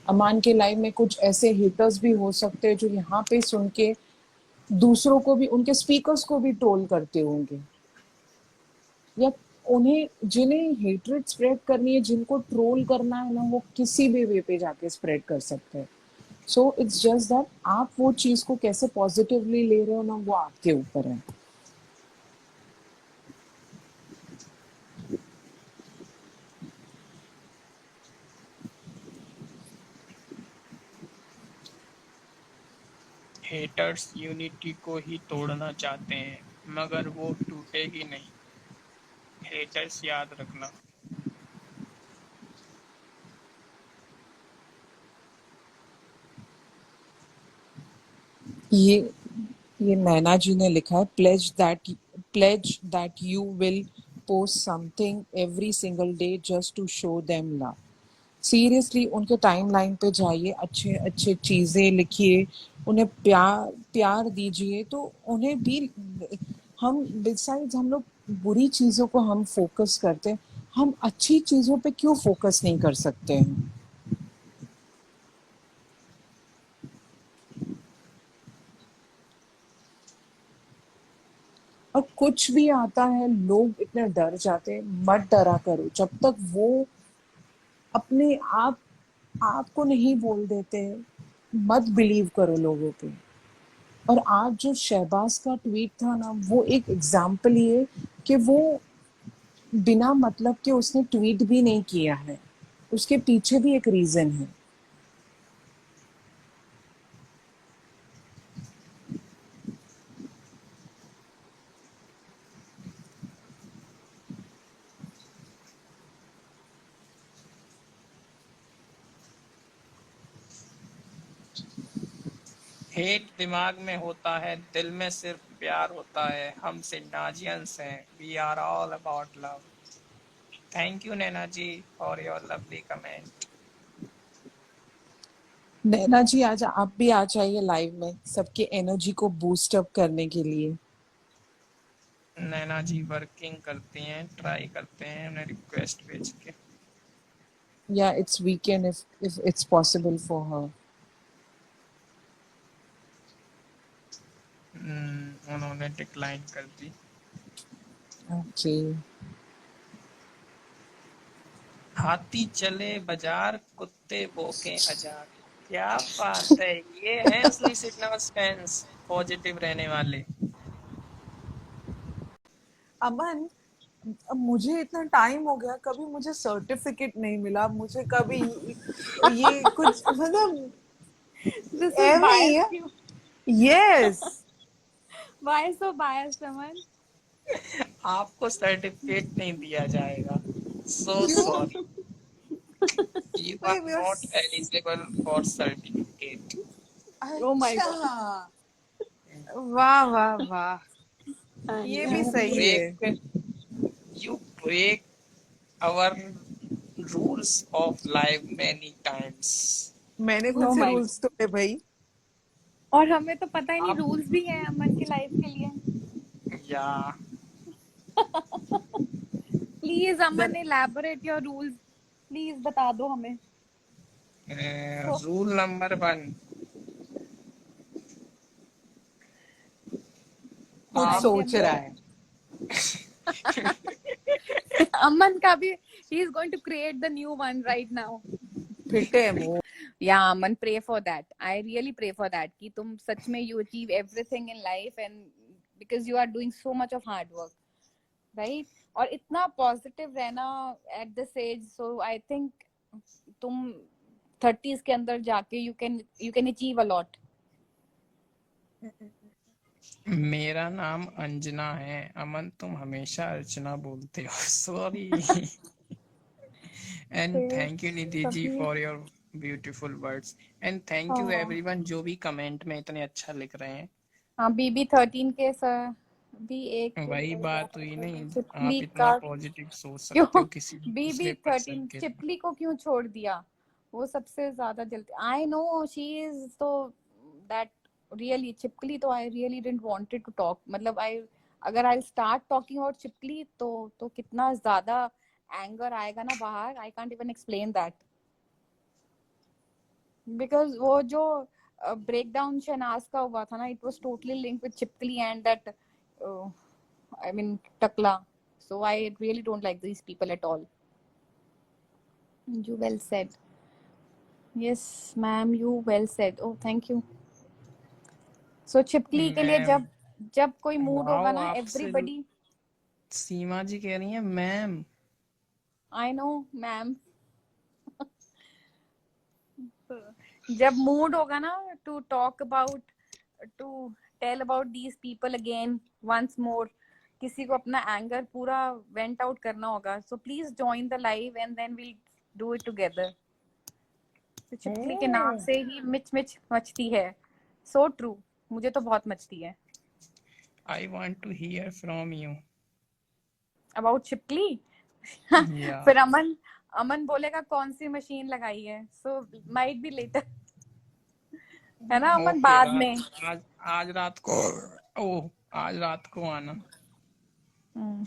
अमान के लाइव में कुछ ऐसे हेटर्स भी हो सकते हैं जो यहाँ पे सुन के दूसरों को भी, उनके स्पीकर्स को भी ट्रोल करते होंगे. या उन्हें जिन्हें हेटरेट स्प्रेड करनी है, जिनको ट्रोल करना है ना, वो किसी भी वे पे जाके स्प्रेड कर सकते हैं. सो इट्स जस्ट दैट आप वो चीज को कैसे पॉजिटिवली ले रहे हो ना, वो आपके ऊपर है. हेटर्स यूनिटी को ही तोड़ना चाहते हैं, मगर वो टूटेगी नहीं। हेटर्स याद रखना। ये ये नैना जी ने लिखा है, pledge that you will post something every single day just to show them love. Seriously उनके टाइमलाइन पे जाइए, अच्छे अच्छे चीजें लिखिए, उन्हें प्यार प्यार दीजिए. तो उन्हें भी, हम बिसाइड्स हम लोग बुरी चीजों को हम फोकस करते हैं, हम अच्छी चीजों पे क्यों फोकस नहीं कर सकते हैं? और कुछ भी आता है, लोग इतने डर जाते हैं. मत डरा करो जब तक वो अपने आपको नहीं बोल देते. मत बिलीव करो लोगों पे. और आज जो शहबाज का ट्वीट था ना, वो एक एग्जाम्पल ही है कि वो बिना मतलब के उसने ट्वीट भी नहीं किया है, उसके पीछे भी एक रीजन है. हेट दिमाग में होता है, दिल में सिर्फ प्यार होता है। हम सिग्नाजियंस हैं, we are all about love. Thank you Naina ji for your lovely comment. Naina ji, आज आप भी आ जाइए लाइव में, सबकी एनर्जी को बूस्ट अप करने के लिए. नैना जी वर्किंग करती हैं, ट्राई करते हैं उन्हें रिक्वेस्ट भेज के। या it's weekend, if it's possible for her. उन्होंने डिक्लाइन कर दी। ओके. हाथी चले बाजार, कुत्ते भौंके हजार। क्या बात है, ये है असली सिग्नल्स फैंस, पॉजिटिव रहने वाले। अमन, अब मुझे इतना टाइम हो गया, कभी मुझे सर्टिफिकेट नहीं मिला, मुझे कभी ये कुछ मतलब This is एवे ही है. biased. Yes. Why so biased, Aman? आपको सर्टिफिकेट नहीं दिया जाएगा, सो क्यों? सॉरी, यू आर अरे नॉट बस. Eligible for certificate. Oh my अच्छा, God. वाह वाह वाह, ये भी यू सही है. Break you break our rules of life many times. मैंने कौन Oh से my God. रूल्स तोड़े भाई? और हमें तो पता ही नहीं, आप रूल्स भी हैं अमन की लाइफ के लिए. या please then Aman, elaborate your rules. Please बता दो हमें. So, रूल नंबर 1, कुछ आप सोच continue. रहा है. अमन का भी, he is going to create the new one right now. फिटे मुंह. Yeah, Aman, pray for that. I really pray for that. कि तुम सच में you achieve everything in life, and because you are doing so much of hard work, right? और इतना positive रहना at this age, so I think तुम 30s के अंदर जाके you can achieve a lot. मेरा नाम अंजना है। अमन तुम हमेशा अर्चना बोलते हो, सॉरी। एंड फिर थैंक यू निधि जी कभी for your beautiful words, and thank you हाँ एवरीवन जो भी कमेंट में इतने अच्छा लिख रहे हैं। हाँ BB13 के सर भी एक वही बात हुई नहीं, चिपली आप इतना का पॉजिटिव सोच सकते क्यों, हो किसी दूसरे पर्सन BB13 के लिए। चिपली को क्यों छोड़ दिया? वो सबसे ज्यादा जलती. आई नो शी इज तो दैट रियली चिपकली, तो I really didn't wanted to talk. मतलब आई, अगर आई स्टार्ट टॉकिंग अबाउट चिपकली तो कितना ज्यादा एंगर आएगा ना बाहर. I can't even explain that, because वो जो ब्रेक डाउन शहनाज का हुआ था ना, it was totally linked with चिपकली एंड दैट, आई मीन टकला. So I really don't like these people at all. You well said. Yes, ma'am, you well said. Oh, thank you. So छिपकली के लिए ma'am, जब जब कोई mood होगा wow, ना, आपसे एवरीबडी, सीमा जी कह रही हैं मैम। आई नो मैम, जब मूड होगा ना to talk about, to tell about these people again once more, किसी को अपना एंगर पूरा वेंट आउट करना होगा, so please join the live and then will do it together. तो छिपकली के नाम ओह, से ही मिच मिच मचती है। सो ट्रू, मुझे तो बहुत मचती है। I want to hear from you. About छिपकली या फिर अमन अमन बोलेगा कौन सी मशीन लगाई है, सो माइट बी लेटर, है ना अमन, ओके, बाद रात में। आज आज रात को, ओह, आज रात को आना।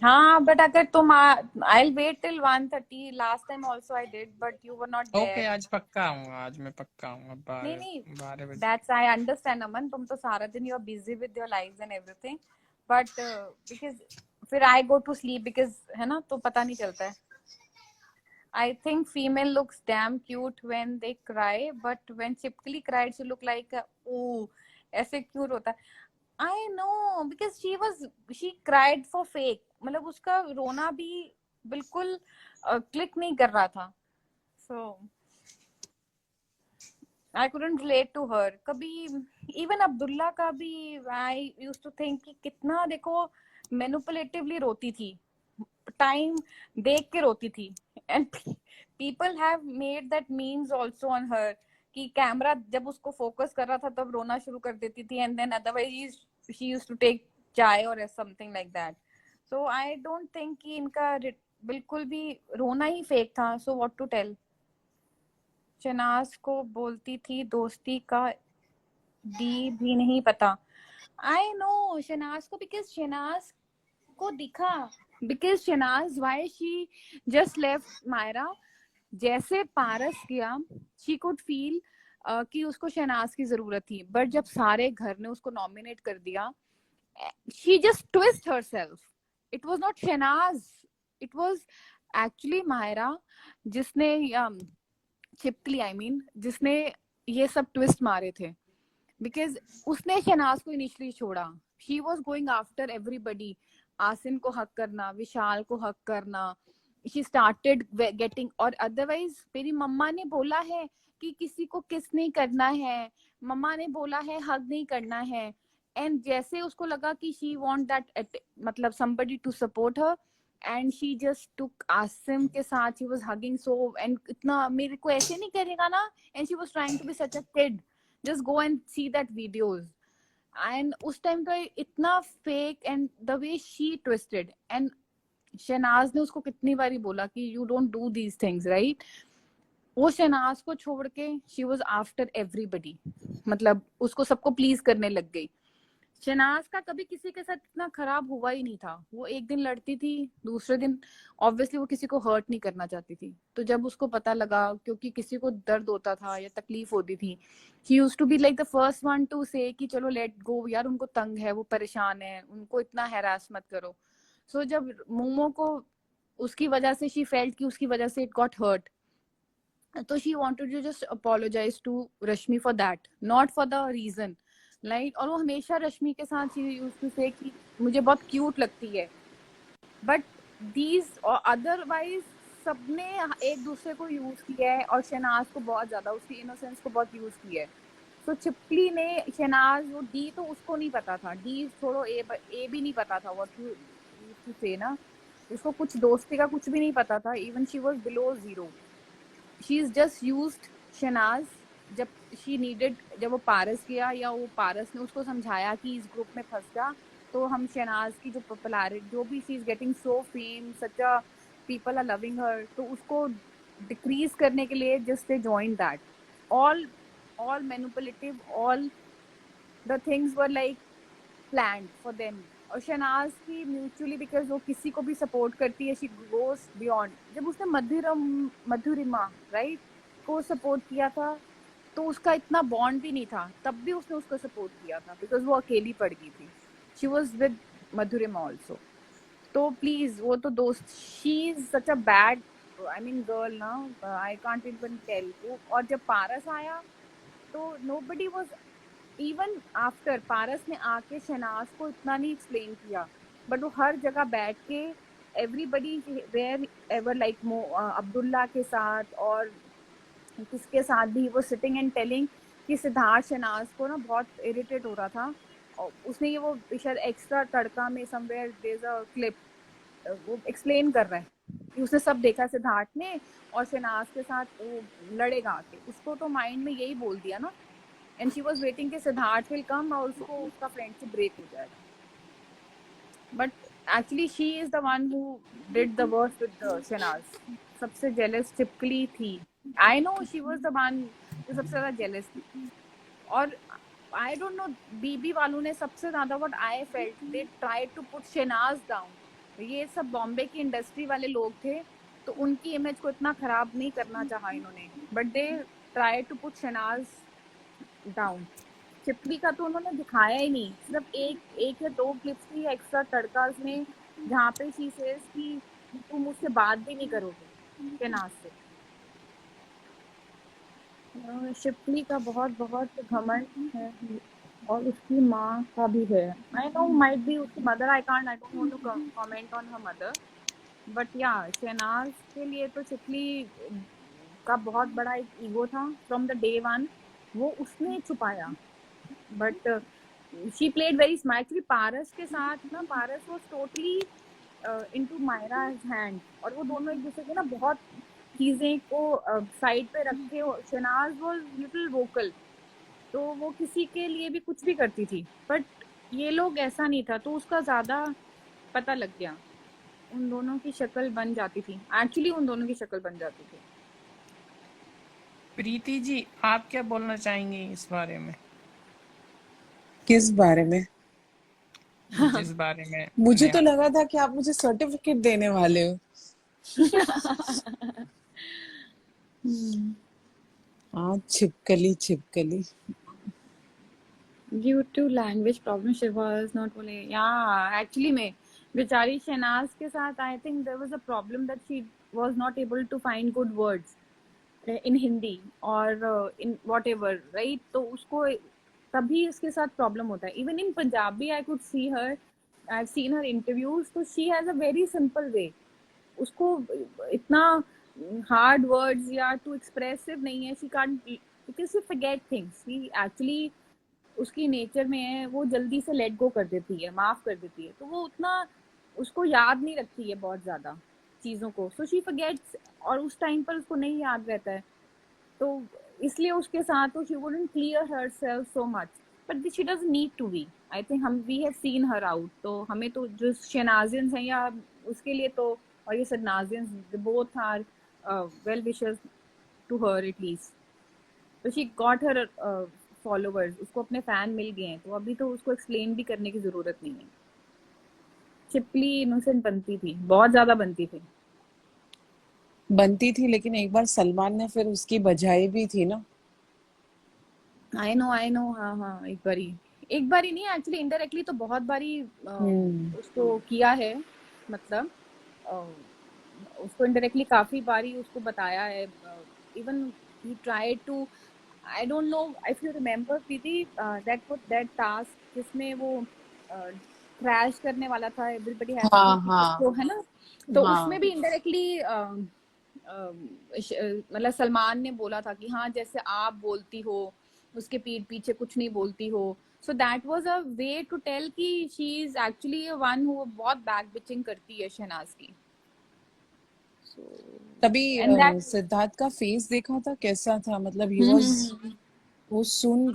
हाँ, बट अगर तुम, I will wait till 1:30, last time also I did but you were not okay, there. आज पक्का आऊंगा, आज मैं पक्का आऊंगा नहीं बारह नहीं, 12 बजे। दैट्स, आई अंडरस्टैंड अमन, तुम तो सारा दिन you are busy with your lives and everything, but because फिर I go to sleep because, है ना, तो पता नहीं चलता है। I think female looks damn cute when they cry, but when Chipkali cried, she looked like, ooh, ऐसे cute होता है। I know because she cried for fake, मतलब उसका रोना भी बिल्कुल क्लिक नहीं कर रहा था, so I couldn't relate to her. कभी even अब्दुल्ला का भी I used to think कि कितना देखो manipulatively रोती थी, टाइम देख के रोती थी, and people have made that memes also on her कि कैमरा जब उसको फोकस कर रहा था तब रोना शुरू कर देती थी, and then otherwise she used to take chai और something like that. So I don't think कि इनका बिल्कुल भी रोना ही फेक था, so what to tell. Shehnaaz को बोलती थी दोस्ती का डी भी नहीं पता। आई नो शनाज को, बिकॉज शनाज को दिखा, because Shehnaaz why she just left Mahira, जैसे पारस गया शी कुड फील कि उसको शहनाज की जरूरत थी, बट जब सारे घर ने उसको नॉमिनेट कर दिया, she just twist herself, it was not Shehnaaz, it was actually Mahira जिसने छिपकली आई मीन जिसने ये सब ट्विस्ट मारे थे, बिकॉज उसने शहनाज को इनिशियली छोड़ा, she was going after everybody, Asim को हक करना, विशाल को हक करना, शी स्टार्टेड गेटिंग, और अदरवाइज मेरी मम्मा ने बोला है कि किसी को किस नहीं करना है, मम्मा ने बोला है हग नहीं करना है, एंड जैसे उसको लगा कि शी वांट दैट मतलब somebody to support her, and she just took Asim के साथ, she was hugging so, and इतना मेरे को ऐसे नहीं करेगा ना, and she was trying to be such a kid, just go and see that videos, and उस टाइम पे इतना fake, and the way she twisted, and Shehnaaz ने उसको कितनी बारी बोला कि you don't do these things, right? वो शहनाज को छोड़ के she was after everybody, मतलब उसको सबको प्लीज करने लग गई। शहनाज का कभी किसी के साथ इतना खराब हुआ ही नहीं था, वो एक दिन लड़ती थी, दूसरे दिन ऑब्वियसली वो किसी को हर्ट नहीं करना चाहती थी, तो जब उसको पता लगा, क्योंकि किसी को दर्द होता था या तकलीफ होती थी, he used to be like the first one to say कि चलो लेट गो यार, उनको तंग है, वो परेशान है, उनको इतना हैरास मत करो। सो जब मोमो को उसकी वजह से शी फेल्ट कि उसकी वजह से इट गॉट हर्ट, तो she wanted to just apologize to Rashmi for that, not for the reason, like, और वो हमेशा रश्मि के साथ शी यूज्ड टू से कि मुझे बहुत क्यूट लगती है, बट दीज और अदरवाइज सबने एक दूसरे को यूज किया है, और शहनाज को बहुत ज्यादा, उसकी इनोसेंस को बहुत यूज किया है। तो छिपकली ने शहनाज, वो डी तो उसको नहीं पता था, डी छोड़ो, ए भी नहीं पता था, व्हाट टू से ना, उसको कुछ दोस्ती का कुछ भी नहीं पता था, even she was below zero, she is just used Shehnaaz, जब शी नीडेड, जब वो पारस गया या वो पारस ने उसको समझाया कि इस ग्रुप में फंस जा, तो हम शहनाज की जो पॉपुलैरिटी, जो भी she is getting so fame, such a people are loving her, तो उसको डिक्रीज करने के लिए just they join that, all manipulative, all the things were like planned for them। और शहनाज की म्यूचुअली, बिकॉज वो किसी को भी सपोर्ट करती है, शी गोस बियॉन्ड, जब उसने मधुरिमा राइट को सपोर्ट किया था, तो उसका इतना बॉन्ड भी नहीं था, तब भी उसने उसको सपोर्ट किया था, बिकॉज वो अकेली पड़ गई थी, she was with Madhurima also. तो प्लीज, वो तो दोस्त, she is such a bad I mean girl ना, आई कांट इवन टेल। और जब पारस आया तो नोबडी वाज इवन आफ्टर, पारस ने आके शहनाज को इतना नहीं एक्सप्लेन किया, बट वो हर जगह बैठ के everybody wherever like Abdullah के साथ और किसके साथ भी वो सिटिंग एंड टेलिंग कि सिद्धार्थ शहनाज को ना बहुत इरिटेट हो रहा था। और उसने ये वो शायद एक्स्ट्रा तड़का में somewhere there is a clip, वो एक्सप्लेन कर रहा है कि उसने सब देखा सिद्धार्थ ने और शहनाज के साथ वो लड़ेगा आके, उसको तो माइंड में यही बोल दिया ना। एंड शी वाज वेटिंग कि सिद्धार्थ विल कम और उसको उसका फ्रेंडशिप ब्रेक हो जाएगा, but actually she is the one who did the worst with Shehnaaz. सबसे जेलस चिपकली थी। I know she was the one जो सबसे ज्यादा जेलस थी। और आई डोंट नो, बीबी वालों ने सबसे ज्यादा what I felt they try to put Shehnaaz down. ये सब बॉम्बे की इंडस्ट्री वाले लोग थे, तो उनकी इमेज को इतना खराब नहीं करना चाहा इन्होंने, but they try to put Shehnaaz down. चिपली का तो उन्होंने दिखाया ही नहीं, सिर्फ एक या दो क्लिप्स की एक्स्ट्रा तड़का उसमें, जहाँ पे शी सेज कि तुम मुझसे बात भी नहीं करोगे शहनाज से। शिप्ली का बहुत बहुत घमंड है, और उसकी माँ का भी है। आई नो माइट बी उसकी mother, I don't want to comment on her mother, but yeah Shehnaaz के लिए तो चिपली का बहुत बड़ा एक ईगो था फ्रॉम द डे वन, वो उसने छुपाया। But she played very smart. Actually Paras के साथ ना, Paras was totally into Mahira's hand, और वो दोनों एक दूसरे के ना बहुत चीजें को साइड पे रख के, शहनाज वाज लिटिल वोकल, तो वो किसी के लिए भी कुछ भी करती थी, बट ये लोग ऐसा नहीं था, तो उसका ज्यादा पता लग गया। उन दोनों की शक्ल बन जाती थी, एक्चुअली उन दोनों की शक्ल बन जाती थी। प्रीति जी, आप क्या बोलना चाहेंगी इस बारे में, किस बारे में? जिस बारे में मुझे तो नेहा लगा था कि आप मुझे सर्टिफिकेट देने वाले हो। हाँ, छिपकली छिपकली। Due to language problem she was not बोले, या एक्चुअली में बेचारी शहनाज के साथ I think there was a problem that she was not able to find good words in Hindi और इन वॉट एवर, राइट। तो उसको तभी इसके साथ प्रॉब्लम होता है। Even in Punjabi I could see her, I have seen her interviews, तो she has a very simple way. उसको इतना हार्ड वर्ड्स या टू एक्सप्रेसिव नहीं है, she can't, because she forget things. She actually उसकी नेचर में है, वो जल्दी से लेट गो कर देती है, माफ कर देती है, तो वो उतना उसको याद नहीं रखती है बहुत ज्यादा चीजों को, सो शी फॉरगेट्स, और उस टाइम पर उसको नहीं याद रहता है, तो इसलिए उसके साथ तो she wouldn't clear herself so much, but she doesn't need to be. I think हम we have seen her out, तो हमें तो जो शहनाजियंस हैं या उसके लिए तो, और ये सदनाजियंस both are well wishers to her at least. तो शी गॉट हर फॉलोवर्स, उसको अपने फैन मिल गए हैं, तो अभी तो उसको एक्सप्लेन भी करने की जरूरत नहीं है। चिपली इनोसेंट बनती थी, बहुत ज्यादा बनती थी। बनती थी, लेकिन एक बार सलमान ने फिर उसकी बजाई भी थी ना। आई नो, हाँ हाँ, एक बारी नहीं, एक्चुअली इनडायरेक्टली तो बहुत बारी उसको किया है, मतलब अ, उसको इनडायरेक्टली काफी बारी उसको बताया है। Even he tried to, I don't know if you remember Preeti, that task जिसमें वो क्रैश करने वाला था, एवरीबडी हैज हाँ टू, हाँ तो है ना, तो उसमें हाँ। भी इनडायरेक्टली मतलब सलमान ने बोला था कि हाँ जैसे आप बोलती हो उसके पीठ पीछे कुछ नहीं बोलती हो, so that was a way to tell कि she is actually one who बहुत बैक बिचिंग करती है शहनाज की। सो तभी एंड दैट, सिद्धार्थ का फेस देखा था कैसा था, मतलब ही वाज, वो सुन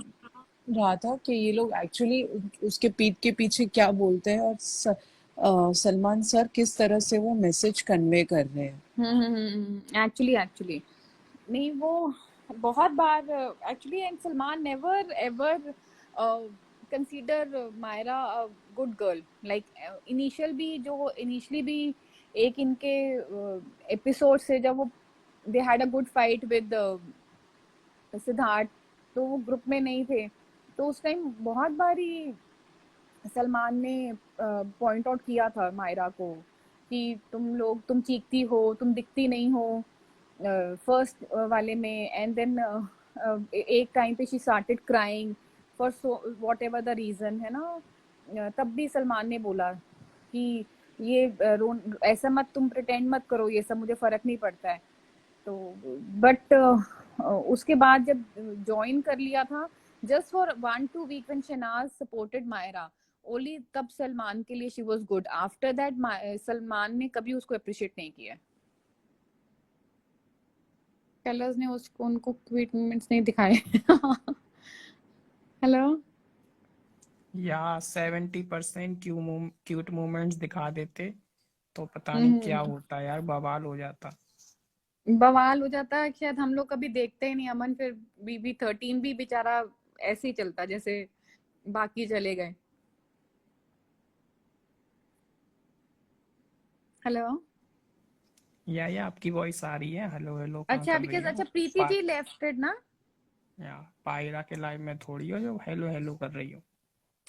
रहा था कि ये लोग एक्चुअली उसके पीठ के पीछे क्या बोलते हैं, और सलमान सर किस तरह से वो मैसेज कन्वे कर रहे हैं। एक्चुअली नहीं, वो बहुत बार actually, and Salman never ever consider Mahira a good girl. Like initially भी एक इनके एपिसोड से जब वो they had a good fight with Sidharth, तो वो ग्रुप में नहीं थे, तो उस टाइम बहुत बारी सलमान ने पॉइंट आउट किया था मायरा को कि तुम चीखती हो, तुम दिखती नहीं हो फर्स्ट वाले में, एंड देन एक टाइम पे she started crying for so whatever the reason, है ना। तब भी सलमान ने बोला कि ये ऐसा मत, तुम प्रिटेंड मत करो, ये सब मुझे फर्क नहीं पड़ता है। तो बट उसके बाद जब ज्वाइन कर लिया था, just for 1-2 week when Shehnaaz supported Myra only, तब सलमान के लिए she was good. After that Salman ने कभी उसको अप्रिशिएट नहीं किया। कलर्स ने उसको उनको क्यूट मोमेंट्स नहीं दिखाए। हेलो। या 70% क्यूट मोमेंट्स दिखा देते तो पता नहीं क्या होता यार, बवाल हो जाता। बवाल हो जाता है, शायद हम लोग कभी देखते ही नहीं अमन, फिर बीबी 13 भी बेचारा ऐसे ही चलता जैसे बाकी चले गए। हेलो। या आपकी वॉइस आ रही है, हेलो हेलो कहाँ अच्छा कर रही बिकॉज हो? अच्छा प्रीति जी लेफ्टेड ना। या पायरा के लाइव में थोड़ी हो जो हेलो हेलो कर रही हो।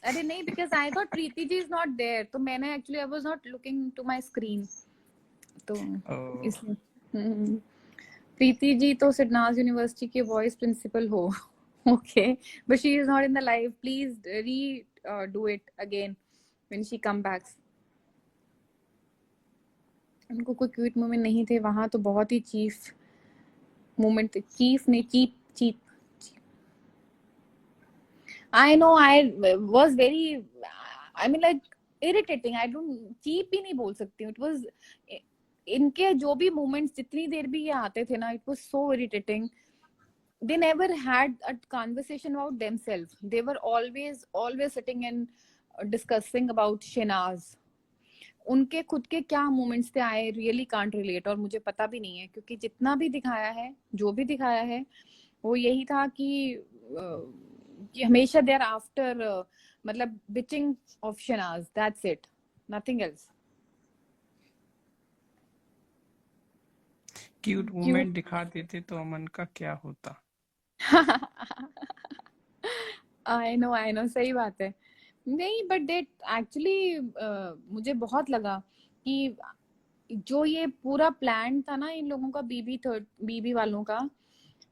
अरे नहीं, because I thought Preeti ji is not there, तो मैंने actually I was not looking to my screen, तो ओह, इसलिए। प्रीति जी तो सिडनाज यूनिवर्सिटी के वॉइस प्रिंसिपल हो। Okay, but she is not in the live, please redo it again when she come back. उनको कोई cute moment नहीं थे वहां, तो बहुत ही चीफ मोमेंट थे। चीफ नहीं, cheap cheap. I know I was very, I mean like irritating. I don't, cheap भी नहीं बोल सकती हूँ. It was इनके जो भी moments जितनी देर भी ये आते थे ना, it was so irritating. They never had a conversation about themselves. They were always sitting and discussing about Shenaz. उनके खुद के क्या मोमेंट्स थे, आई रियली कांट रिलेट, और मुझे पता भी नहीं है, क्योंकि जितना भी दिखाया है, जो भी दिखाया है, वो यही था कि हमेशा देयर आफ्टर, मतलब bitching of Shehnaaz, that's it, nothing else. Cute moment दिखा देते तो अमन का क्या होता। आई नो, सही बात है। नहीं, बट दे एक्चुअली मुझे बहुत लगा कि जो ये पूरा प्लान था ना इन लोगों का, बीबी वालों का,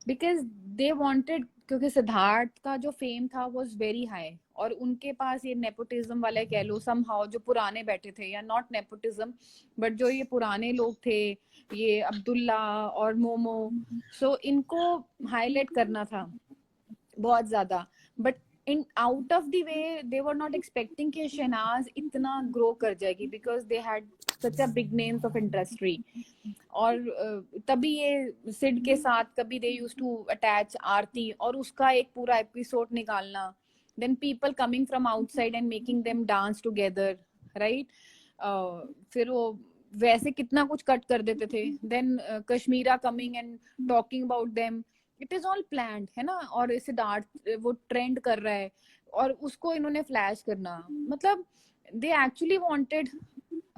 बिकॉज दे वांटेड, क्योंकि सिद्धार्थ का जो फेम था वाज वेरी हाई, और उनके पास ये नेपोटिज्म वाले कह लो समहाउ, जो पुराने बैठे थे, या नॉट नेपोटिज्म बट जो ये पुराने लोग थे, ये अब्दुल्ला और मोमो, सो इनको हाईलाइट करना था बहुत ज्यादा। But in out of the way they were not expecting कि शहनाज इतना ग्रो कर जाएगी, because they had such a big names of industry. और तभी ये सिड के साथ कभी they used to attach aarti, और उसका एक पूरा एपिसोड निकालना, then people coming from outside and making them dance together, right. फिर वो वैसे कितना कुछ कट कर देते थे, then Kashmera coming and talking about them, it is all planned, है ना। और सिद्धार्थ वो ट्रेंड कर रहा है, और उसको इन्होंने फ्लैश करना, मतलब दे एक्चुअली वांटेड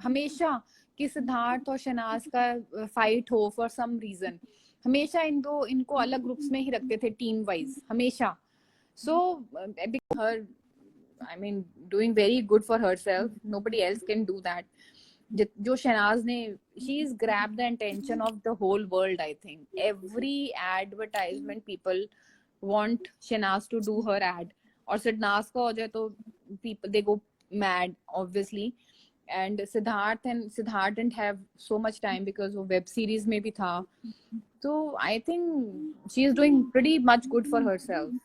हमेशा कि सिद्धार्थ और शहनाज का फाइट हो फॉर सम रीजन। हमेशा इनको अलग ग्रुप्स में ही रखते थे, टीम वाइज हमेशा। So her, I mean doing very good for herself, nobody else can do that. जो शहनाज ने, she is grab the attention of the whole world. I think every advertisement people want Shehnaaz to do her ad, और सिडनाज का हो जाए तो people they go mad obviously, and Siddharth didn't have so much time because वो web series में भी था, तो I think she is doing pretty much good for herself.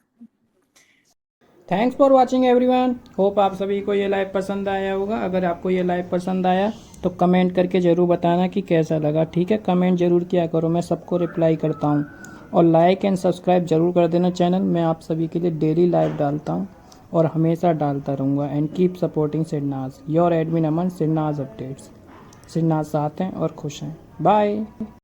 Thanks for watching everyone. Hope आप सभी को ये लाइव पसंद आया होगा। अगर आपको ये लाइव पसंद आया तो कमेंट करके ज़रूर बताना कि कैसा लगा, ठीक है। कमेंट ज़रूर किया करो, मैं सबको रिप्लाई करता हूँ। और लाइक एंड सब्सक्राइब ज़रूर कर देना चैनल। मैं आप सभी के लिए डेली लाइव डालता हूँ और हमेशा डालता रहूँगा। And keep supporting Sidnaaz. Your admin Aman, Sidnaaz updates. Sidnaaz साथ हैं और खुश हैं। बाय।